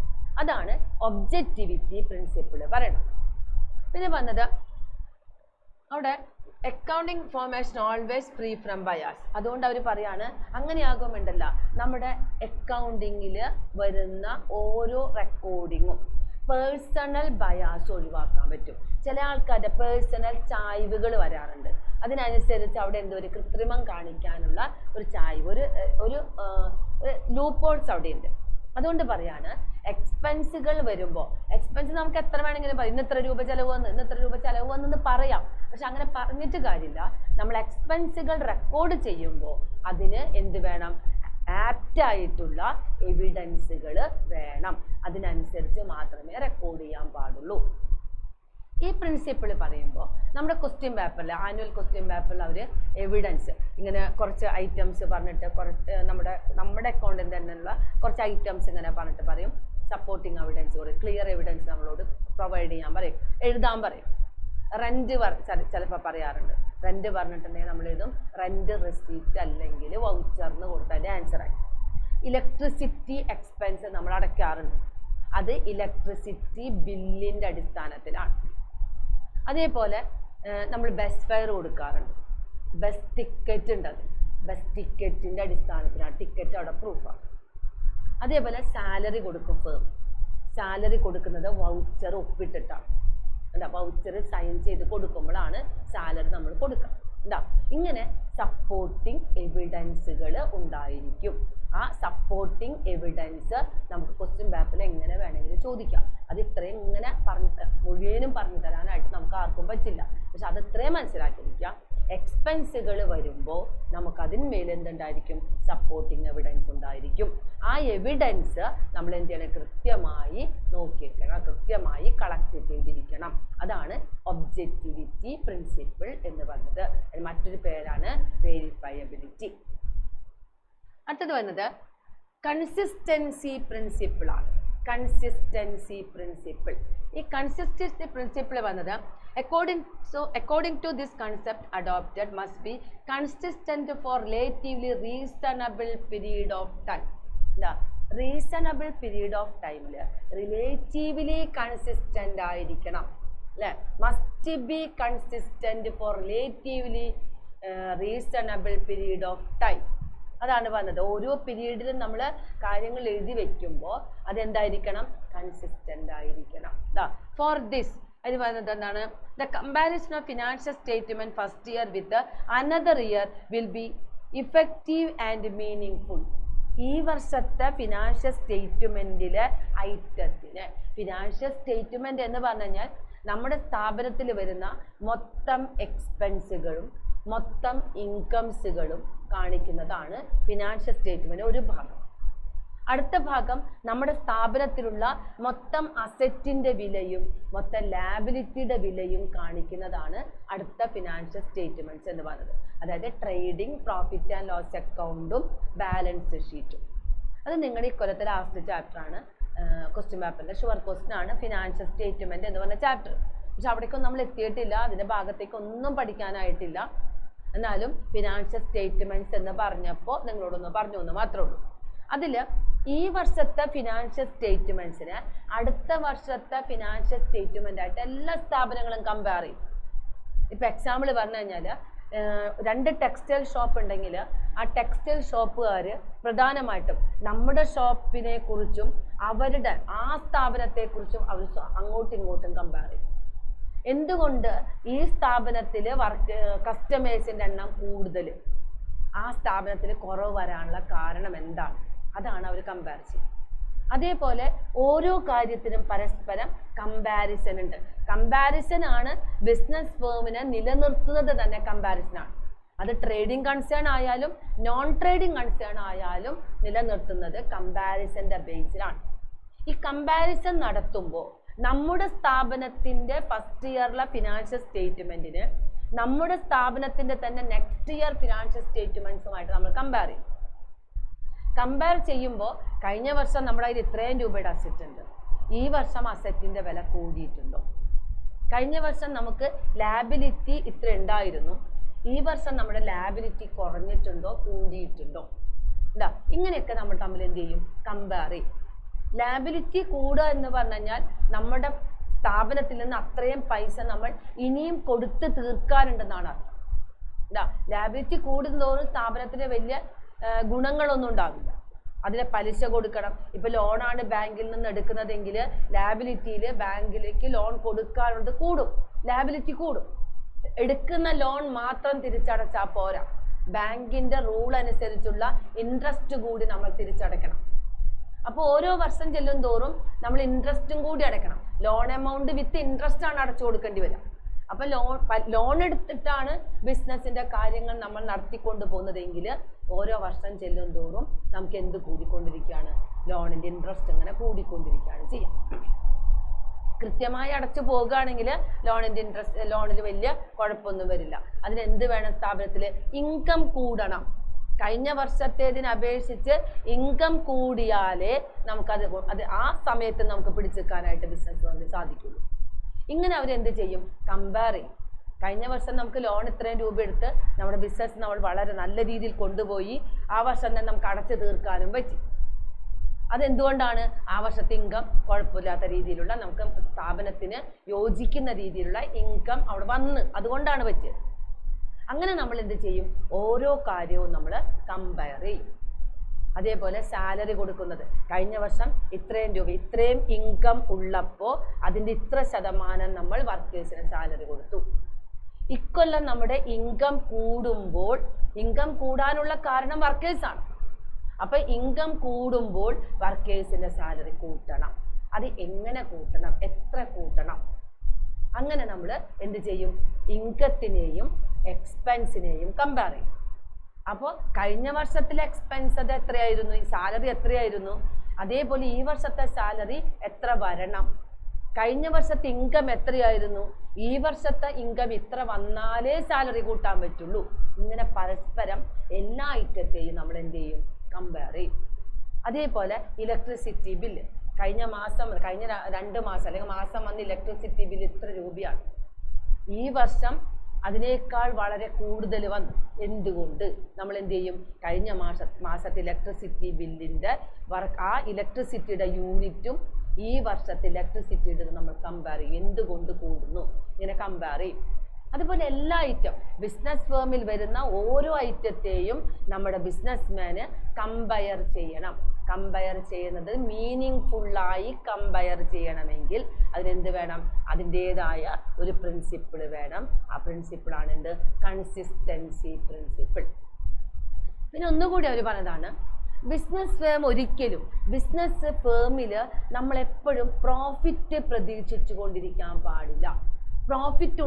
അതാണ് ഒബ്ജക്റ്റിവിറ്റി പ്രിൻസിപ്പിൾ പറയുന്നത്. പിന്നെ പറഞ്ഞത് അവിടെ accounting formation always free from bias. അതുകൊണ്ട് അവർ പറയാണ് അങ്ങനെയാകുമുണ്ടല്ല, നമ്മുടെ അക്കൗണ്ടിങ്ങിൽ വരുന്ന ഓരോ റെക്കോർഡിങ്ങും പേഴ്സണൽ ബയാസ് ഒഴിവാക്കാൻ പറ്റും. ചില ആൾക്കാരുടെ പേഴ്സണൽ ചായ്വുകൾ വരാറുണ്ട്. അതിനനുസരിച്ച് അവിടെ എന്തോ ഒരു കൃത്രിമം കാണിക്കാനുള്ള ഒരു ചായ്വ്, ഒരു ലൂപ്പ് ഹോൾസ് അവിടെ ഉണ്ട്. അതുകൊണ്ട് പറയാണ് എക്സ്പെൻസുകൾ വരുമ്പോൾ, എക്സ്പെൻസ് നമുക്ക് എത്ര വേണമെങ്കിലും പറയാം, ഇന്നിത്ര രൂപ ചിലവ് വന്ന്, ഇന്നിത്ര രൂപ ചിലവ് വന്നെന്ന് പറയാം. പക്ഷെ അങ്ങനെ പറഞ്ഞിട്ട് കാര്യമില്ല. നമ്മൾ എക്സ്പെൻസുകൾ റെക്കോർഡ് ചെയ്യുമ്പോൾ അതിന് എന്ത് വേണം? ആപ്റ്റായിട്ടുള്ള എവിഡൻസുകൾ വേണം. അതിനനുസരിച്ച് മാത്രമേ റെക്കോർഡ് ചെയ്യാൻ പാടുള്ളൂ. ഈ പ്രിൻസിപ്പിൾ പറയുമ്പോൾ നമ്മുടെ ക്വസ്റ്റ്യൻ പേപ്പറിൽ, ആനുവൽ ക്വസ്റ്റ്യൻ പേപ്പറിൽ അവർ എവിഡൻസ് ഇങ്ങനെ കുറച്ച് ഐറ്റംസ് പറഞ്ഞിട്ട്, നമ്മുടെ അക്കൗണ്ടിൽ തന്നെയുള്ള കുറച്ച് ഐറ്റംസ് ഇങ്ങനെ പറഞ്ഞിട്ട് പറയും, സപ്പോർട്ടിങ് എവിഡൻസ് പറയും, ക്ലിയർ എവിഡൻസ് നമ്മളോട് പ്രൊവൈഡ് ചെയ്യാൻ പറയും, എഴുതാൻ പറയും. റെൻറ്റ് ചിലപ്പോൾ പറയാറുണ്ട്. റെൻറ്റ് പറഞ്ഞിട്ടുണ്ടെങ്കിൽ നമ്മൾ എഴുതും റെൻറ്റ് റെസീപ്റ്റ് അല്ലെങ്കിൽ വൗച്ചറിന് കൊടുത്തതിൻ്റെ ആൻസറായി. ഇലക്ട്രിസിറ്റി എക്സ്പെൻസ് നമ്മൾ അടയ്ക്കാറുണ്ട്. അത് ഇലക്ട്രിസിറ്റി ബില്ലിൻ്റെ അടിസ്ഥാനത്തിലാണ്. അതേപോലെ നമ്മൾ ബസ് ഫെയർ കൊടുക്കാറുണ്ട്. ബസ് ടിക്കറ്റ് ഉണ്ട്, അത് ബസ് ടിക്കറ്റിൻ്റെ അടിസ്ഥാനത്തിലാണ്. ടിക്കറ്റ് അവിടെ പ്രൂഫാണ്. അതേപോലെ സാലറി കൊടുക്കും ഫേം. സാലറി കൊടുക്കുന്നത് വൗച്ചർ ഒപ്പിട്ടിട്ടാണ്. എന്താ, വൗച്ചർ സൈൻ ചെയ്ത് കൊടുക്കുമ്പോഴാണ് സാലറി നമ്മൾ കൊടുക്കുക. എന്താ, ഇങ്ങനെ സപ്പോർട്ടിങ് എവിഡൻസുകൾ ഉണ്ടായിരിക്കും. ആ സപ്പോർട്ടിങ് എവിഡൻസ് നമുക്ക് ക്വസ്റ്റ്യൻ പേപ്പറിൽ എങ്ങനെ വേണമെങ്കിലും ചോദിക്കാം. അത് ഇത്രയും ഇങ്ങനെ മുഴുവനും പറഞ്ഞു തരാനായിട്ട് നമുക്ക് ആർക്കും പറ്റില്ല. പക്ഷെ അത് ഇത്രയും മനസ്സിലാക്കിയിരിക്കുക. എക്സ്പെൻസുകൾ വരുമ്പോൾ നമുക്ക് അതിന്മേൽ എന്തുണ്ടായിരിക്കും? സപ്പോർട്ടിങ് എവിഡൻസ് ഉണ്ടായിരിക്കും. ആ എവിഡൻസ് നമ്മൾ എന്ത് ചെയ്യണം? കൃത്യമായി നോക്കിയിരിക്കണം, കൃത്യമായി കളക്ട് ചെയ്തിരിക്കണം. അതാണ് ഒബ്ജക്റ്റിവിറ്റി പ്രിൻസിപ്പിൾ എന്ന് പറഞ്ഞത്. മറ്റൊരു പേരാണ് വെരിഫയബിലിറ്റി. അടുത്തത് വന്നത് കൺസിസ്റ്റൻസി പ്രിൻസിപ്പിൾ ആണ്. Consistency principle. ഈ കൺസിസ്റ്റൻസി പ്രിൻസിപ്പിൾ വന്നത് according to this concept adopted must be consistent for relatively reasonable period of time. Reasonable period of ടൈമിൽ റിലേറ്റീവ്ലി കൺസിസ്റ്റൻ്റ് ആയിരിക്കണം അല്ലേ? Must be consistent for relatively reasonable period of time. അതാണ് പറഞ്ഞത്. ഓരോ പീരീഡിലും നമ്മൾ കാര്യങ്ങൾ എഴുതി വെക്കുമ്പോൾ അതെന്തായിരിക്കണം? കൺസിസ്റ്റൻ്റ് ആയിരിക്കണം. ഫോർ ദിസ് അത് പറയുന്നത് എന്താണ്? The comparison of financial statement first year with another year will be effective and meaningful. ഈ വർഷത്തെ ഫിനാൻഷ്യൽ സ്റ്റേറ്റ്മെൻറ്റിലെ ഐറ്റത്തിന്, ഫിനാൻഷ്യൽ സ്റ്റേറ്റ്മെൻറ്റ് എന്ന് പറഞ്ഞു കഴിഞ്ഞാൽ നമ്മുടെ സ്ഥാപനത്തിൽ വരുന്ന മൊത്തം എക്സ്പെൻസുകളും മൊത്തം ഇൻകംസുകളും കാണിക്കുന്നതാണ് ഫിനാൻഷ്യൽ സ്റ്റേറ്റ്മെൻറ്റ് ഒരു ഭാഗം. അടുത്ത ഭാഗം നമ്മുടെ സ്ഥാപനത്തിലുള്ള മൊത്തം അസറ്റിൻ്റെ വിലയും മൊത്തം ലാബിലിറ്റിയുടെ വിലയും കാണിക്കുന്നതാണ് അടുത്ത ഫിനാൻഷ്യൽ സ്റ്റേറ്റ്മെൻറ്റ്സ് എന്ന് പറയുന്നത്. അതായത് ട്രേഡിംഗ്, പ്രോഫിറ്റ് ആൻഡ് ലോസ് അക്കൗണ്ടും ബാലൻസ് ഷീറ്റും. അത് നിങ്ങളുടെ ഇക്കൊല്ലത്തെ ലാസ്റ്റ് ചാപ്റ്ററാണ്. ക്വസ്റ്റ്യൻ പേപ്പറിൻ്റെ ഷുവർ ക്വസ്റ്റ്യൻ ആണ് ഫിനാൻഷ്യൽ സ്റ്റേറ്റ്മെൻറ്റ് എന്ന് പറഞ്ഞ ചാപ്റ്റർ. പക്ഷെ അവിടേക്കൊന്നും നമ്മൾ എത്തിയിട്ടില്ല, അതിൻ്റെ ഭാഗത്തേക്കൊന്നും പഠിക്കാനായിട്ടില്ല. എന്നാലും ഫിനാൻഷ്യൽ സ്റ്റേറ്റ്മെൻറ്റ്സ് എന്ന് പറഞ്ഞപ്പോൾ നിങ്ങളോടൊന്ന് പറഞ്ഞു എന്ന് മാത്രമേ ഉള്ളൂ. അതിൽ ഈ വർഷത്തെ ഫിനാൻഷ്യൽ സ്റ്റേറ്റ്മെൻറ്റ്സിന് അടുത്ത വർഷത്തെ ഫിനാൻഷ്യൽ സ്റ്റേറ്റ്മെൻ്റ് ആയിട്ട് എല്ലാ സ്ഥാപനങ്ങളും കമ്പയർ ചെയ്യും. ഇപ്പോൾ എക്സാമ്പിൾ പറഞ്ഞു കഴിഞ്ഞാൽ 2 ടെക്സ്റ്റൈൽ ഷോപ്പ് ഉണ്ടെങ്കിൽ ആ ടെക്സ്റ്റൈൽ ഷോപ്പുകാർ പ്രധാനമായിട്ടും നമ്മുടെ ഷോപ്പിനെ കുറിച്ചും അവരുടെ ആ സ്ഥാപനത്തെക്കുറിച്ചും അവർ അങ്ങോട്ടും ഇങ്ങോട്ടും കമ്പയർ ചെയ്യും. എന്തുകൊണ്ട് ഈ സ്ഥാപനത്തിൽ കസ്റ്റമേഴ്സിൻ്റെ എണ്ണം കൂടുതൽ, ആ സ്ഥാപനത്തിൽ കുറവ് വരാനുള്ള കാരണം എന്താണ്, അതാണ് അവർ കമ്പയർ ചെയ്യുന്നത്. അതേപോലെ ഓരോ കാര്യത്തിനും പരസ്പരം കമ്പാരിസൺ ഉണ്ട്. കമ്പാരിസൺ ആണ് ബിസിനസ് ഫേമിനെ നിലനിർത്തുന്നത് തന്നെ. കമ്പാരിസൺ ആണ്. അത് ട്രേഡിംഗ് കൺസേൺ ആയാലും നോൺ ട്രേഡിംഗ് കൺസേൺ ആയാലും നിലനിർത്തുന്നത് കമ്പാരിസന്റെ ബേസിലാണ്. ഈ കമ്പാരിസൺ നടത്തുമ്പോൾ നമ്മുടെ സ്ഥാപനത്തിൻ്റെ ഫസ്റ്റ് ഇയറിലെ ഫിനാൻഷ്യൽ സ്റ്റേറ്റ്മെൻറ്റിന് നമ്മുടെ സ്ഥാപനത്തിൻ്റെ തന്നെ നെക്സ്റ്റ് ഇയർ ഫിനാൻഷ്യൽ സ്റ്റേറ്റ്മെൻറ്റ്സുമായിട്ട് നമ്മൾ കമ്പയർ ചെയ്യും. കമ്പയർ ചെയ്യുമ്പോൾ കഴിഞ്ഞ വർഷം നമ്മുടെ കയ്യിൽ ഇത്രയും രൂപയുടെ അസറ്റ് ഉണ്ട്, ഈ വർഷം അസറ്റിൻ്റെ വില കൂടിയിട്ടുണ്ടോ, കഴിഞ്ഞ വർഷം നമുക്ക് ലാബിലിറ്റി ഇത്ര ഉണ്ടായിരുന്നു, ഈ വർഷം നമ്മുടെ ലാബിലിറ്റി കുറഞ്ഞിട്ടുണ്ടോ കൂടിയിട്ടുണ്ടോ, എന്താ ഇങ്ങനെയൊക്കെ നമ്മൾ തമ്മിൽ എന്ത് ചെയ്യും, കമ്പയർ ചെയ്യും. ലാബിലിറ്റി കൂടുക എന്ന് പറഞ്ഞു കഴിഞ്ഞാൽ നമ്മുടെ സ്ഥാപനത്തിൽ നിന്ന് അത്രയും പൈസ നമ്മൾ ഇനിയും കൊടുത്ത് തീർക്കാനുണ്ടെന്നാണ് അർത്ഥം. എന്താ ലാബിലിറ്റി കൂടുന്തോറും സ്ഥാപനത്തിന് വലിയ ഗുണങ്ങളൊന്നും ഉണ്ടാവില്ല. അതിന് പലിശ കൊടുക്കണം. ഇപ്പൊ ലോണാണ് ബാങ്കിൽ നിന്ന് എടുക്കുന്നതെങ്കിൽ ലാബിലിറ്റിയിൽ ബാങ്കിലേക്ക് ലോൺ കൊടുക്കാനുണ്ട്, കൂടും, ലാബിലിറ്റി കൂടും. എടുക്കുന്ന ലോൺ മാത്രം തിരിച്ചടച്ചാൽ പോരാ, ബാങ്കിന്റെ റൂൾ അനുസരിച്ചുള്ള ഇൻട്രസ്റ്റ് കൂടി നമ്മൾ തിരിച്ചടക്കണം. അപ്പോൾ ഓരോ വർഷം ചെല്ലും തോറും നമ്മൾ ഇൻട്രസ്റ്റും കൂടി അടയ്ക്കണം. ലോൺ എമൗണ്ട് വിത്ത് ഇൻട്രസ്റ്റ് ആണ് അടച്ചു കൊടുക്കേണ്ടി വരിക. അപ്പൊ ലോൺ എടുത്തിട്ടാണ് ബിസിനസിന്റെ കാര്യങ്ങൾ നമ്മൾ നടത്തിക്കൊണ്ട് പോകുന്നതെങ്കിൽ ഓരോ വർഷം ചെല്ലും തോറും നമുക്ക് എന്ത് കൂടിക്കൊണ്ടിരിക്കുകയാണ്, ലോണിന്റെ ഇൻട്രസ്റ്റ് ഇങ്ങനെ കൂടിക്കൊണ്ടിരിക്കുകയാണ് ചെയ്യാം. കൃത്യമായി അടച്ചു പോകുകയാണെങ്കിൽ ലോണിന്റെ ഇൻട്രസ്റ്റ് ലോണിൽ വലിയ കുഴപ്പമൊന്നും വരില്ല. അതിനെന്ത് വേണം, സ്ഥാപനത്തിൽ ഇൻകം കൂടണം. കഴിഞ്ഞ വർഷത്തേതിനെ അപേക്ഷിച്ച് ഇൻകം കൂടിയാലേ നമുക്കത് ആ സമയത്ത് നമുക്ക് പിടിച്ചെടുക്കാനായിട്ട് ബിസിനസ് വന്ന് സാധിക്കുള്ളൂ. ഇങ്ങനെ അവരെന്ത് ചെയ്യും, കമ്പയർ ചെയ്യും. കഴിഞ്ഞ വർഷം നമുക്ക് ലോൺ ഇത്രയും രൂപ എടുത്ത് നമ്മുടെ ബിസിനസ് നമ്മൾ വളരെ നല്ല രീതിയിൽ കൊണ്ടുപോയി ആ വർഷം തന്നെ നമുക്ക് അടച്ചു തീർക്കാനും പറ്റി. അതെന്തുകൊണ്ടാണ്, ആ വർഷത്തെ ഇൻകം കുഴപ്പമില്ലാത്ത രീതിയിലുള്ള നമുക്ക് സ്ഥാപനത്തിന് യോജിക്കുന്ന രീതിയിലുള്ള ഇൻകം അവിടെ വന്ന്, അതുകൊണ്ടാണ് പറ്റിയത്. അങ്ങനെ നമ്മൾ എന്ത് ചെയ്യും, ഓരോ കാര്യവും നമ്മൾ കമ്പയർ ചെയ്യും. അതേപോലെ സാലറി കൊടുക്കുന്നത്, കഴിഞ്ഞ വർഷം ഇത്രയും രൂപ ഇത്രയും ഇൻകം ഉള്ളപ്പോൾ അതിൻ്റെ ഇത്ര ശതമാനം നമ്മൾ വർക്കേഴ്സിന് സാലറി കൊടുത്തു. ഇക്കൊല്ലം നമ്മുടെ ഇൻകം കൂടുമ്പോൾ, ഇൻകം കൂടാനുള്ള കാരണം വർക്കേഴ്സാണ്. അപ്പൊ ഇൻകം കൂടുമ്പോൾ വർക്കേഴ്സിന്റെ സാലറി കൂട്ടണം. അത് എങ്ങനെ കൂട്ടണം, എത്ര കൂട്ടണം, അങ്ങനെ നമ്മൾ എന്ത് ചെയ്യും, ഇൻകത്തിനെയും എക്സ്പെൻസിനെയും കമ്പയർ ചെയ്യും. അപ്പോൾ കഴിഞ്ഞ വർഷത്തിലെ എക്സ്പെൻസ് അത് എത്രയായിരുന്നു, സാലറി എത്രയായിരുന്നു, അതേപോലെ ഈ വർഷത്തെ സാലറി എത്ര വരണം, കഴിഞ്ഞ വർഷത്തെ ഇൻകം എത്രയായിരുന്നു, ഈ വർഷത്തെ ഇൻകം ഇത്ര വന്നാലേ സാലറി കൂട്ടാൻ പറ്റുള്ളൂ. ഇങ്ങനെ പരസ്പരം എല്ലാ ഐറ്റത്തെയും നമ്മൾ എന്ത് ചെയ്യും, കമ്പയർ ചെയ്യും. അതേപോലെ ഇലക്ട്രിസിറ്റി ബില്ല്, കഴിഞ്ഞ 2 മാസം അല്ലെങ്കിൽ മാസം വന്ന് ഇലക്ട്രിസിറ്റി ബില്ല് ഇത്ര രൂപയാണ്, ഈ വർഷം അതിനേക്കാൾ വളരെ കൂടുതൽ വന്നു. എന്തുകൊണ്ട്, നമ്മൾ എന്ത് ചെയ്യും, കഴിഞ്ഞ മാസത്തെ ഇലക്ട്രിസിറ്റി ബില്ലിൻ്റെ ആ ഇലക്ട്രിസിറ്റിയുടെ യൂണിറ്റും ഈ വർഷത്തെ ഇലക്ട്രിസിറ്റിയുടെ നമ്മൾ കമ്പയർ ചെയ്യും. എന്തുകൊണ്ട് കൂടുന്നു, ഇങ്ങനെ കമ്പയർ ചെയ്യും. അതുപോലെ എല്ലാ ഐറ്റം ബിസിനസ് ഫേമിൽ വരുന്ന ഓരോ ഐറ്റത്തെയും നമ്മുടെ ബിസിനസ്മാന് കമ്പയർ ചെയ്യണം. കമ്പയർ ചെയ്യുന്നത് മീനിങ് ഫുള്ളായി കമ്പയർ ചെയ്യണമെങ്കിൽ അതിനെന്ത് വേണം, അതിൻ്റേതായ ഒരു പ്രിൻസിപ്പിൾ വേണം. ആ പ്രിൻസിപ്പിളാണ് എന്ത്, കൺസിസ്റ്റൻസി പ്രിൻസിപ്പിൾ. പിന്നെ ഒന്നുകൂടി അവർ പറഞ്ഞതാണ്, ബിസിനസ് ഫേം ഒരിക്കലും ബിസിനസ് ഫേമിൽ നമ്മളെപ്പോഴും പ്രോഫിറ്റ് പ്രതീക്ഷിച്ചു കൊണ്ടിരിക്കാൻ പാടില്ല. പ്രോഫിറ്റ്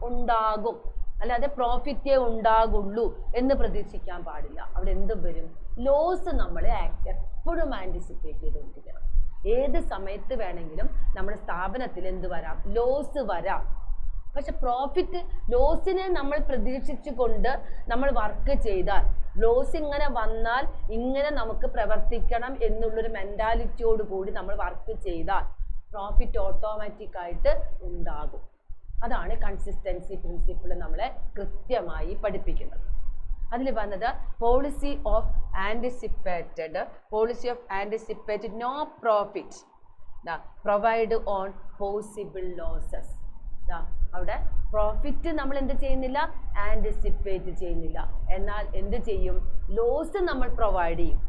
ഉണ്ടാകും അല്ലാതെ പ്രോഫിറ്റേ ഉണ്ടാകുള്ളൂ എന്ന് പ്രതീക്ഷിക്കാൻ പാടില്ല. അവിടെ എന്തും വരും, ലോസ് നമ്മൾ എപ്പോഴും ആൻറ്റിസിപ്പേറ്റ് ചെയ്തുകൊണ്ടിരിക്കണം. ഏത് സമയത്ത് വേണമെങ്കിലും നമ്മുടെ സ്ഥാപനത്തിൽ എന്ത് വരാം, ലോസ് വരാം. പക്ഷെ പ്രോഫിറ്റ്, ലോസിനെ നമ്മൾ പ്രതീക്ഷിച്ചു കൊണ്ട് നമ്മൾ വർക്ക് ചെയ്താൽ, ലോസ് ഇങ്ങനെ വന്നാൽ ഇങ്ങനെ നമുക്ക് പ്രവർത്തിക്കണം എന്നുള്ളൊരു മെൻറ്റാലിറ്റിയോട് കൂടി നമ്മൾ വർക്ക് ചെയ്താൽ പ്രോഫിറ്റ് ഓട്ടോമാറ്റിക്കായിട്ട് ഉണ്ടാകും. അതാണ് കൺസിസ്റ്റൻസി പ്രിൻസിപ്പിൾ നമ്മളെ കൃത്യമായി പഠിപ്പിക്കുന്നത്. അതിൽ വന്നത് policy of anticipated no profit provide on possible losses. അവിടെ പ്രോഫിറ്റ് നമ്മൾ എന്ത് ചെയ്യുന്നില്ല, ആൻറ്റിസിപ്പേറ്റ് ചെയ്യുന്നില്ല, എന്നാൽ എന്ത് ചെയ്യും, ലോസ് നമ്മൾ പ്രൊവൈഡ് ചെയ്യും.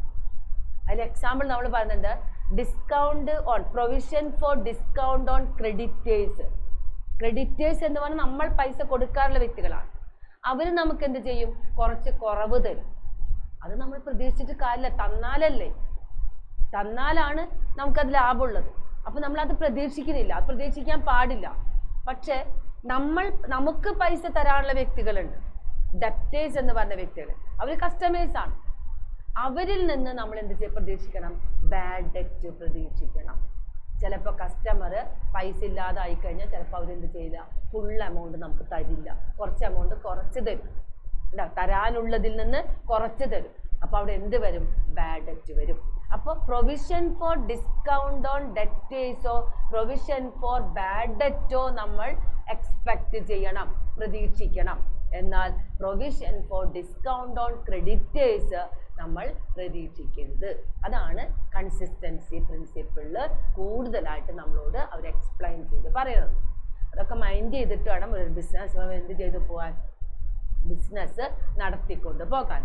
അതിൽ എക്സാമ്പിൾ നമ്മൾ പറയുന്നുണ്ട്, discount on provision for discount on creditors. Creditors എന്ന് പറഞ്ഞാൽ നമ്മൾ പൈസ കൊടുക്കാറുള്ള വ്യക്തികളാണ്. അവർ നമുക്ക് എന്ത് ചെയ്യും, കുറച്ച് കുറവ് തരും. അത് നമ്മൾ പ്രതീക്ഷിച്ചിട്ട് കാര്യമില്ല, തന്നാലാണ് നമുക്കത് ലാഭമുള്ളത്. അപ്പം നമ്മളത് പ്രതീക്ഷിക്കുന്നില്ല, അത് പ്രതീക്ഷിക്കാൻ പാടില്ല. പക്ഷേ നമുക്ക് പൈസ തരാനുള്ള വ്യക്തികളുണ്ട്, ഡെപ്റ്റേഴ്സ് എന്ന് പറഞ്ഞ വ്യക്തികൾ, അവർ കസ്റ്റമേഴ്സാണ്. അവരിൽ നിന്ന് നമ്മൾ എന്ത് പ്രതീക്ഷിക്കണം, ബാഡ് ഡെറ്റ് പ്രതീക്ഷിക്കണം. ചിലപ്പോൾ കസ്റ്റമർ പൈസ ഇല്ലാതായി കഴിഞ്ഞാൽ ചിലപ്പോൾ അവരെന്ത് ചെയ്യില്ല, ഫുൾ എമൗണ്ട് നമുക്ക് തരില്ല, കുറച്ച് എമൗണ്ട് കുറച്ച് തരും, തരാനുള്ളതിൽ നിന്ന് കുറച്ച് തരും. അപ്പോൾ അവിടെ എന്ത് വരും, ബാഡ് ഡെറ്റ് വരും. അപ്പോൾ പ്രൊവിഷൻ ഫോർ ഡിസ്കൗണ്ട് ഓൺ ഡെറ്റേഴ്സോ പ്രൊവിഷൻ ഫോർ ബാഡ് ഡെറ്റോ നമ്മൾ എക്സ്പെക്ട് ചെയ്യണം, പ്രതീക്ഷിക്കണം. എന്നാൽ provision for discount on creditors നമ്മൾ പ്രതീക്ഷിക്കരുത്. അതാണ് കൺസിസ്റ്റൻസി പ്രിൻസിപ്പിളിൽ കൂടുതലായിട്ട് നമ്മളോട് അവർ എക്സ്പ്ലെയിൻ ചെയ്ത് പറയുന്നത്. അതൊക്കെ മൈൻഡ് ചെയ്തിട്ട് വേണം ഒരു ബിസിനസ് എന്ത് ചെയ്തു പോകാൻ, ബിസിനസ് നടത്തിക്കൊണ്ട് പോകാൻ.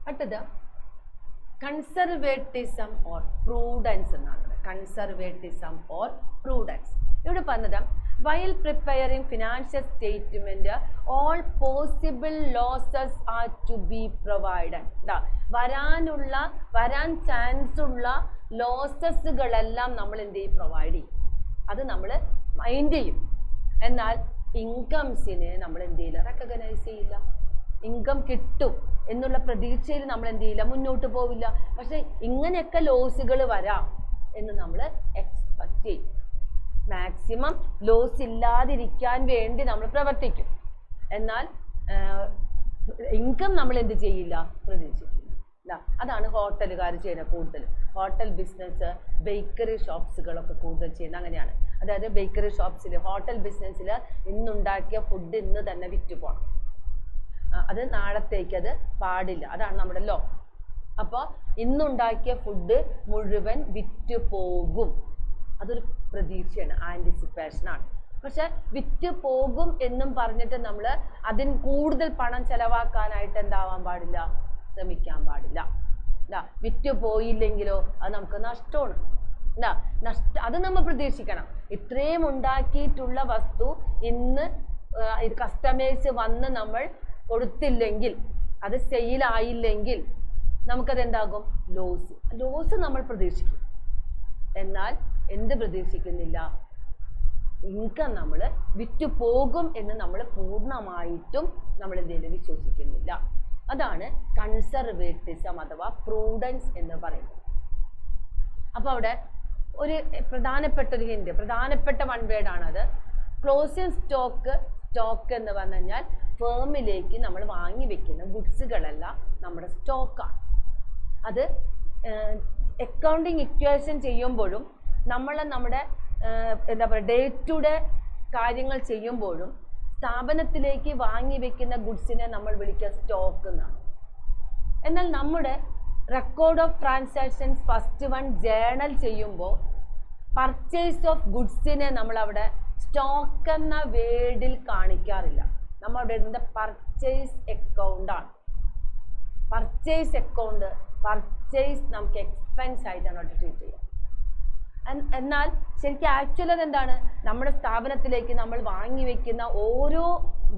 അടുത്തത് കൺസർവേറ്റിസം ഓർ പ്രൂഡൻസ് എന്നാണ്. കൺസർവേറ്റിസം ഓർ പ്രൂഡൻസ് ഇവിടെ പറഞ്ഞത് while preparing financial statement all possible losses are to be provided. വരാൻ ചാൻസ് ഉള്ള ലോസസുകളെല്ലാം നമ്മൾ എന്ത് ചെയ്യും, പ്രൊവൈഡ് ചെയ്യും. അത് നമ്മൾ മൈൻഡ് ചെയ്യും. എന്നാൽ ഇൻകംസിനെ നമ്മൾ എന്ത് ചെയ്യില്ല, റെക്കഗ്നൈസ് ചെയ്യില്ല. ഇൻകം കിട്ടും എന്നുള്ള പ്രതീക്ഷയിൽ നമ്മൾ എന്ത് ചെയ്യില്ല, മുന്നോട്ട് പോവില്ല. പക്ഷെ ഇങ്ങനെയൊക്കെ ലോസുകൾ വരാം എന്ന് നമ്മൾ എക്സ്പെക്ട് ചെയ്യും. മാക്സിമം ലോസ് ഇല്ലാതിരിക്കാൻ വേണ്ടി നമ്മൾ പ്രവർത്തിക്കും. എന്നാൽ ഇൻകം നമ്മൾ എന്ത് ചെയ്യില്ല, പ്രതീക്ഷിക്കില്ല. അതാണ് ഹോട്ടലുകാർ ചെയ്യുന്നത്. കൂടുതൽ ഹോട്ടൽ ബിസിനസ്, ബേക്കറി ഷോപ്സുകളൊക്കെ കൂടുതൽ ചെയ്യുന്നത് അങ്ങനെയാണ്. അതായത് ബേക്കറി ഷോപ്സിൽ, ഹോട്ടൽ ബിസിനസ്സിൽ ഇന്നുണ്ടാക്കിയ ഫുഡ് ഇന്ന് തന്നെ വിറ്റ് പോകണം. അത് നാളത്തേക്ക് അത് പാടില്ല. അതാണ് നമ്മുടെ ലോ. അപ്പോൾ ഇന്നുണ്ടാക്കിയ ഫുഡ് മുഴുവൻ വിറ്റ് പോകും. അതൊരു പ്രതീക്ഷയാണ്, ആൻറ്റിസിപ്പേഷനാണ്. പക്ഷെ വിറ്റ് പോകും എന്നും പറഞ്ഞിട്ട് നമ്മൾ അതിന് കൂടുതൽ പണം ചെലവാക്കാനായിട്ട് എന്താവാൻ പാടില്ല, ശ്രമിക്കാൻ പാടില്ല. വിറ്റ് പോയില്ലെങ്കിലോ അത് നമുക്ക് നഷ്ടമാണ്. അത് നമ്മൾ പ്രതീക്ഷിക്കണം. ഇത്രയും ഉണ്ടാക്കിയിട്ടുള്ള വസ്തു ഇന്ന് കസ്റ്റമേഴ്സ് വന്ന് നമ്മൾ കൊടുത്തില്ലെങ്കിൽ, അത് സെയിലായില്ലെങ്കിൽ നമുക്കത് എന്താകും, ലോസ് നമ്മൾ പ്രതീക്ഷിക്കും. എന്നാൽ എന്ത് പ്രതീക്ഷിക്കുന്നില്ല, ഇൻകം നമ്മൾ വിറ്റു പോകും എന്ന് നമ്മൾ പൂർണ്ണമായിട്ടും നമ്മൾ എന്തെങ്കിലും വിശ്വസിക്കുന്നില്ല. അതാണ് കൺസർവേറ്റിസം അഥവാ പ്രൂഡൻസ് എന്ന് പറയുന്നത്. അപ്പോൾ അവിടെ ഒരു പ്രധാനപ്പെട്ട ഒരു ഹിന്റ്, പ്രധാനപ്പെട്ട വൺ വേർഡ് ആണത്. ക്ലോസിംഗ് സ്റ്റോക്ക് എന്ന് പറഞ്ഞു കഴിഞ്ഞാൽ ഫേമിലേക്ക് നമ്മൾ വാങ്ങി വെക്കുന്ന ഗുഡ്സുകളെല്ലാം നമ്മുടെ സ്റ്റോക്കാണ്. അത് അക്കൗണ്ടിങ് ഇക്വേഷൻ ചെയ്യുമ്പോഴും നമ്മുടെ എന്താ പറയുക, ഡേ ടു ഡേ കാര്യങ്ങൾ ചെയ്യുമ്പോഴും സ്ഥാപനത്തിലേക്ക് വാങ്ങി വെക്കുന്ന ഗുഡ്സിനെ നമ്മൾ വിളിക്കുക സ്റ്റോക്ക് എന്നാണ്. എന്നാൽ നമ്മുടെ record of transactions first one journal ചെയ്യുമ്പോൾ പർച്ചേസ് ഓഫ് ഗുഡ്സിനെ നമ്മളവിടെ സ്റ്റോക്ക് എന്ന വേർഡിൽ കാണിക്കാറില്ല. നമ്മളവിടെ ഇരുന്ന പർച്ചേസ് അക്കൗണ്ടാണ്. പർച്ചേസ് അക്കൗണ്ട്, പർച്ചേസ് നമുക്ക് എക്സ്പെൻസ് ആയിട്ടാണ് അവിടെ ട്രീറ്റ് ചെയ്യുക. എന്നാൽ ശരിക്കും ആക്ച്വൽ അതെന്താണ്, നമ്മുടെ സ്ഥാപനത്തിലേക്ക് നമ്മൾ വാങ്ങി വെക്കുന്ന ഓരോ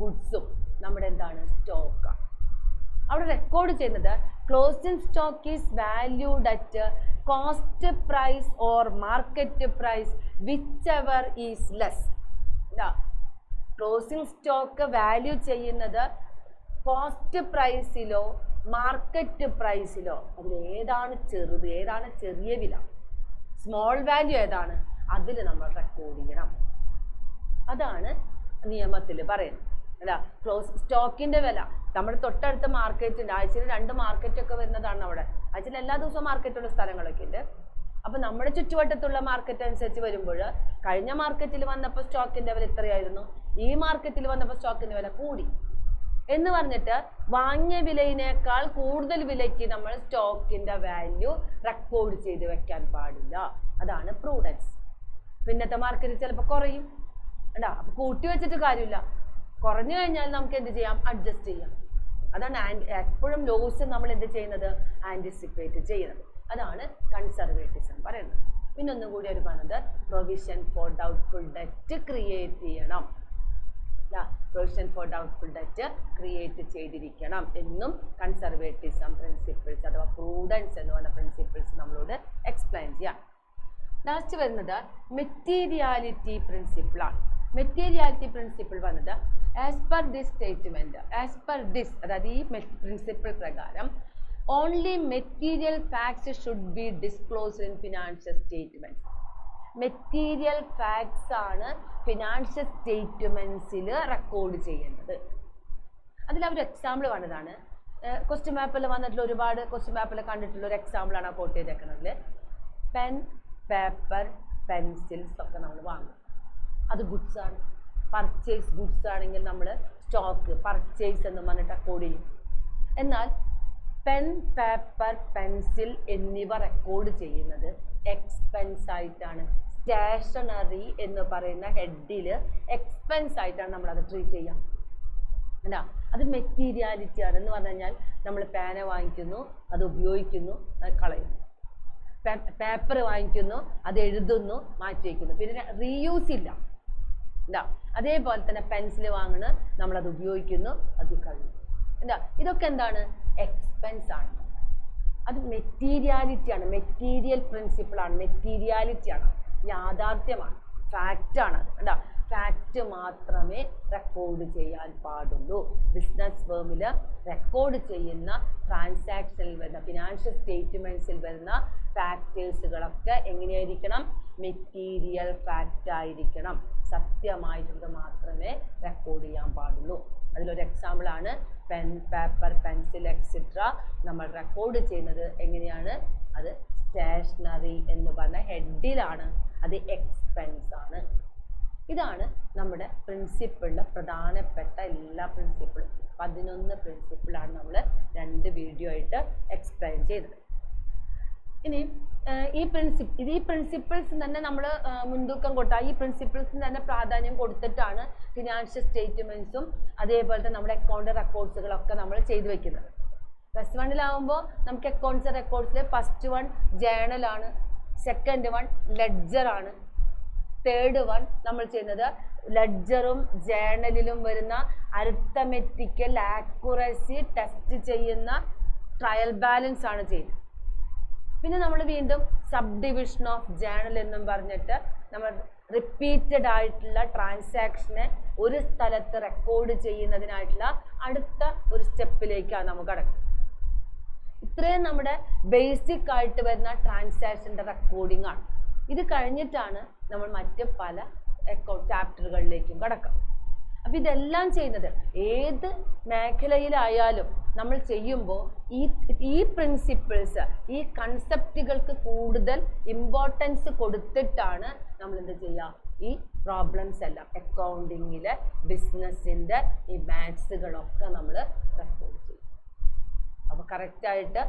ഗുഡ്സും നമ്മുടെ എന്താണ്, സ്റ്റോക്കാണ്. അവിടെ റെക്കോർഡ് ചെയ്യുന്നത് closing stock is valued at cost price or market price whichever is less. Closing stock value ചെയ്യുന്നത് കോസ്റ്റ് പ്രൈസിലോ മാർക്കറ്റ് പ്രൈസിലോ, അതിൽ ഏതാണ് ചെറുത്, ഏതാണ് ചെറിയ വില, സ്മോൾ വാല്യൂ ഏതാണ്, അതിൽ നമ്മൾ റെക്കോർഡ് ചെയ്യണം. അതാണ് നിയമത്തിൽ പറയുന്നത്. അല്ല, സ്റ്റോക്കിന്റെ വില നമ്മുടെ തൊട്ടടുത്ത മാർക്കറ്റ് ഉണ്ട്, ആഴ്ചയിൽ 2 മാർക്കറ്റൊക്കെ വരുന്നതാണ്. അവിടെ ആഴ്ചയിൽ എല്ലാ ദിവസവും മാർക്കറ്റുള്ള സ്ഥലങ്ങളൊക്കെ ഉണ്ട്. അപ്പം നമ്മുടെ ചുറ്റുവട്ടത്തുള്ള മാർക്കറ്റ് അനുസരിച്ച് വരുമ്പോൾ കഴിഞ്ഞ മാർക്കറ്റിൽ വന്നപ്പോൾ സ്റ്റോക്കിന്റെ വില ഇത്രയായിരുന്നു, ഈ മാർക്കറ്റിൽ വന്നപ്പോൾ സ്റ്റോക്കിന്റെ വില കൂടി എന്ന് പറഞ്ഞിട്ട് വാങ്ങിയ വിലയിനേക്കാൾ കൂടുതൽ വിലയ്ക്ക് നമ്മൾ സ്റ്റോക്കിന്റെ വാല്യൂ റെക്കോർഡ് ചെയ്ത് വെക്കാൻ പാടില്ല. അതാണ് പ്രൂഡൻസ്. പിന്നത്തെ മാർക്കറ്റിൽ ചിലപ്പോൾ കുറയും, അപ്പൊ കൂട്ടി വെച്ചിട്ട് കാര്യമില്ല. കുറഞ്ഞു കഴിഞ്ഞാൽ നമുക്ക് എന്ത് ചെയ്യാം, അഡ്ജസ്റ്റ് ചെയ്യാം. അതാണ് എപ്പോഴും ലോസ് നമ്മൾ എന്ത് ചെയ്യുന്നത്, ആൻറ്റിസിപ്പേറ്റ് ചെയ്യുന്നത്. അതാണ് കൺസർവേറ്റിസം പറയുന്നത്. പിന്നൊന്നും കൂടി അവർ പറഞ്ഞത് provision for doubtful debt create ചെയ്യണം. Provision for doubtful debt create ചെയ്തിരിക്കണം എന്നും കൺസർവേറ്റിസം പ്രിൻസിപ്പിൾസ് അഥവാ പ്രൂഡൻസ് എന്ന് പറഞ്ഞ പ്രിൻസിപ്പിൾസ് നമ്മളോട് എക്സ്പ്ലെയിൻ ചെയ്യാം. ലാസ്റ്റ് വരുന്നത് മെറ്റീരിയാലിറ്റി പ്രിൻസിപ്പിളാണ്. മെറ്റീരിയാലിറ്റി പ്രിൻസിപ്പിൾ വന്നത് as per this statement, as per this അതായത് ഈ പ്രിൻസിപ്പിൾ പ്രകാരം only material facts should be disclosed in financial statement. Material facts ആണ് ഫിനാൻഷ്യൽ സ്റ്റേറ്റ്മെന്റ്സിൽ റെക്കോർഡ് ചെയ്യേണ്ടത്. അതിൽ അവർ എക്സാമ്പിൾ പറഞ്ഞതാണ് ക്വസ്റ്റ്യൻ പേപ്പറിൽ വന്നിട്ടുള്ള ഒരുപാട് ക്വസ്റ്റ്യൻ പേപ്പറിൽ കണ്ടിട്ടുള്ള ഒരു എക്സാമ്പിളാണ് കോട്ട് ചെയ്തേക്കുന്നത്. പെൻ, പേപ്പർ, പെൻസിൽസ് ഒക്കെ നമ്മൾ വാങ്ങും. അത് ഗുഡ്സ് ആണ്. പർച്ചേസ് ഗുഡ്സ് ആണെങ്കിൽ നമ്മൾ സ്റ്റോക്ക് പർച്ചേസ് എന്ന് പറഞ്ഞിട്ട് റെക്കോർഡ് ചെയ്യും. എന്നാൽ പെൻ, പേപ്പർ, പെൻസിൽ എന്നിവ റെക്കോർഡ് ചെയ്യുന്നത് എക്സ്പെൻസ് ആയിട്ടാണ്. സ്റ്റേഷനറി എന്ന് പറയുന്ന ഹെഡിൽ എക്സ്പെൻസ് ആയിട്ടാണ് നമ്മളത് ട്രീറ്റ് ചെയ്യുക. അല്ല, അത് മെറ്റീരിയാലിറ്റി ആണ്. എന്ന് പറഞ്ഞു കഴിഞ്ഞാൽ നമ്മൾ പേന വാങ്ങിക്കുന്നു, അത് ഉപയോഗിക്കുന്നു, അത് കളയുന്നു. പേപ്പർ വാങ്ങിക്കുന്നു, അത് എഴുതുന്നു, മാറ്റി വയ്ക്കുന്നു, പിന്നെ റീയൂസ് ഇല്ല. എന്താ, അതേപോലെ തന്നെ പെൻസിൽ വാങ്ങുന്നു, നമ്മളത് ഉപയോഗിക്കുന്നു, അത് കഴിയും. എന്താ, ഇതൊക്കെ എന്താണ്? എക്സ്പെൻസ് ആണ്. അത് മെറ്റീരിയാലിറ്റി ആണ്, മെറ്റീരിയൽ പ്രിൻസിപ്പിൾ ആണ്, മെറ്റീരിയാലിറ്റി ആണ്, യാഥാർത്ഥ്യമാണ്, ഫാക്റ്റ് ആണ്. എന്താ, ഫാക്റ്റ് മാത്രമേ റെക്കോർഡ് ചെയ്യാൻ പാടുള്ളൂ. ബിസിനസ് ഫേമിൽ റെക്കോർഡ് ചെയ്യുന്ന ട്രാൻസാക്ഷനിൽ വരുന്ന ഫിനാൻഷ്യൽ സ്റ്റേറ്റ്മെൻറ്റ്സിൽ വരുന്ന ഫാക്ടേഴ്സുകളൊക്കെ എങ്ങനെയായിരിക്കണം? മെറ്റീരിയൽ ഫാക്റ്റ് ആയിരിക്കണം. സത്യമായിട്ടുള്ളത് മാത്രമേ റെക്കോർഡ് ചെയ്യാൻ പാടുള്ളൂ. അതിലൊരു എക്സാമ്പിളാണ് പെൻ, പേപ്പർ, പെൻസിൽ എക്സെട്ര നമ്മൾ റെക്കോർഡ് ചെയ്യുന്നത് എങ്ങനെയാണ്? അത് സ്റ്റേഷനറി എന്ന് പറഞ്ഞ ഹെഡിലാണ്. അത് എക്സ്പെൻസ് ആണ്. ഇതാണ് നമ്മുടെ പ്രിൻസിപ്പിളിലെ പ്രധാനപ്പെട്ട എല്ലാ പ്രിൻസിപ്പിളും. 11 പ്രിൻസിപ്പിളാണ് നമ്മൾ 2 വീഡിയോ ആയിട്ട് എക്സ്പ്ലെയിൻ ചെയ്തത്. ഇനി ഈ പ്രിൻസിപ്പിൾസ് തന്നെ നമ്മൾ മുൻതൂക്കം കൊടുത്താൽ ഈ പ്രിൻസിപ്പിൾസിന് തന്നെ പ്രാധാന്യം കൊടുത്തിട്ടാണ് ഫിനാൻഷ്യൽ സ്റ്റേറ്റ്മെൻറ്റ്സും അതേപോലെ തന്നെ നമ്മുടെ അക്കൗണ്ട് റെക്കോർഡ്സുകളൊക്കെ നമ്മൾ ചെയ്തു വെക്കുന്നത്. +1 നമുക്ക് അക്കൗണ്ട്സ് റെക്കോർഡ്സിൽ ഫസ്റ്റ് വൺ ജേണലാണ്, സെക്കൻഡ് വൺ ലെഡ്ജർ ആണ്, തേർഡ് വൺ നമ്മൾ ചെയ്യുന്നത് ലെഡ്ജറും ജേണലിലും വരുന്ന അരിത്തമെറ്റിക്കൽ ആക്യുറസി ടെസ്റ്റ് ചെയ്യുന്ന ട്രയൽ ബാലൻസ് ആണ് ചെയ്യുന്നത്. പിന്നെ നമ്മൾ വീണ്ടും സബ് ഡിവിഷൻ ഓഫ് ജേണൽ എന്നും പറഞ്ഞിട്ട് നമ്മൾ റിപ്പീറ്റഡ് ആയിട്ടുള്ള ട്രാൻസാക്ഷനെ ഒരു സ്ഥലത്ത് റെക്കോർഡ് ചെയ്യുന്നതിനായിട്ടുള്ള അടുത്ത ഒരു സ്റ്റെപ്പിലേക്കാണ് നമുക്ക് കടക്കുന്നത്. ഇത്രയും നമ്മുടെ ബേസിക് ആയിട്ട് വരുന്ന ട്രാൻസാക്ഷൻ്റെ റെക്കോർഡിംഗ് ആണ്. ഇത് കഴിഞ്ഞിട്ടാണ് നമ്മൾ മറ്റ് പല ചാപ്റ്ററുകളിലേക്കും കടക്കാം. അപ്പം ഇതെല്ലാം ചെയ്യുന്നത് ഏത് മേഖലയിലായാലും നമ്മൾ ചെയ്യുമ്പോൾ ഈ പ്രിൻസിപ്പിൾസ്, ഈ കൺസെപ്റ്റുകൾക്ക് കൂടുതൽ ഇമ്പോർട്ടൻസ് കൊടുത്തിട്ടാണ് നമ്മൾ എന്ത് ചെയ്യുക? ഈ പ്രോബ്ലംസ് എല്ലാം അക്കൗണ്ടിങ്ങിലെ ബിസിനസ്സിൻ്റെ ഈ മാത്സുകളൊക്കെ നമ്മൾ റെക്കോർഡ് ചെയ്യും. അപ്പോൾ കറക്റ്റായിട്ട്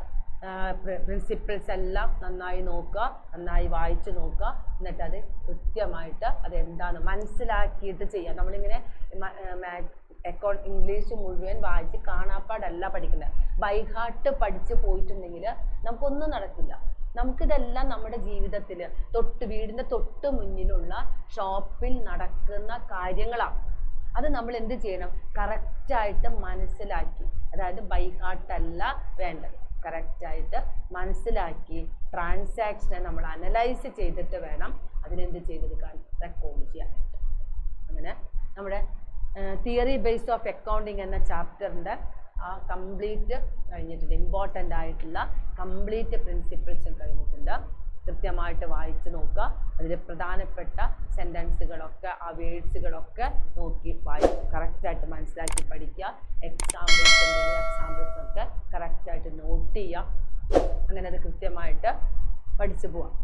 പ്രിൻസിപ്പിൾസ് എല്ലാം നന്നായി നോക്കുക, നന്നായി വായിച്ച് നോക്കുക. എന്നിട്ട് അത് കൃത്യമായിട്ട് അതെന്താണ് മനസ്സിലാക്കിയിട്ട് ചെയ്യുക. നമ്മളിങ്ങനെ ഇംഗ്ലീഷ് മുഴുവൻ വായിച്ച് കാണാപ്പാടല്ല പഠിക്കുന്നത്. ബൈഹാർട്ട് പഠിച്ച് പോയിട്ടുണ്ടെങ്കിൽ നമുക്കൊന്നും നടക്കില്ല. നമുക്കിതെല്ലാം നമ്മുടെ ജീവിതത്തിൽ വീടിൻ്റെ തൊട്ട് മുന്നിലുള്ള ഷോപ്പിൽ നടക്കുന്ന കാര്യങ്ങളാണ്. അത് നമ്മൾ എന്ത് ചെയ്യണം? കറക്റ്റായിട്ട് മനസ്സിലാക്കി, അതായത് ബൈഹാർട്ടല്ല വേണ്ടത്, കറക്റ്റായിട്ട് മനസ്സിലാക്കി ട്രാൻസാക്ഷനെ നമ്മൾ അനലൈസ് ചെയ്തിട്ട് വേണം അതിനെന്ത് ചെയ്തെടുക്കാൻ? റെക്കോർഡ് ചെയ്യാനായിട്ട്. അങ്ങനെ നമ്മുടെ തിയറി ബേസ് ഓഫ് അക്കൗണ്ടിങ് എന്ന ചാപ്റ്ററിൻ്റെ ആ കംപ്ലീറ്റ് കഴിഞ്ഞിട്ടുണ്ട്. ഇമ്പോർട്ടൻ്റ് ആയിട്ടുള്ള കംപ്ലീറ്റ് പ്രിൻസിപ്പിൾസും കഴിഞ്ഞിട്ടുണ്ട്. കൃത്യമായിട്ട് വായിച്ച് നോക്കുക. അതിൽ പ്രധാനപ്പെട്ട സെൻറ്റൻസുകളൊക്കെ ആ വേർഡ്സുകളൊക്കെ നോക്കി കറക്റ്റായിട്ട് മനസ്സിലാക്കി പഠിക്കുക. എക്സാമ്പിൾസ് ഉണ്ടെങ്കിൽ എക്സാമ്പിൾസൊക്കെ കറക്റ്റായിട്ട് നോട്ട് ചെയ്യുക. അങ്ങനെ അത് കൃത്യമായിട്ട് പഠിച്ചു പോവാം.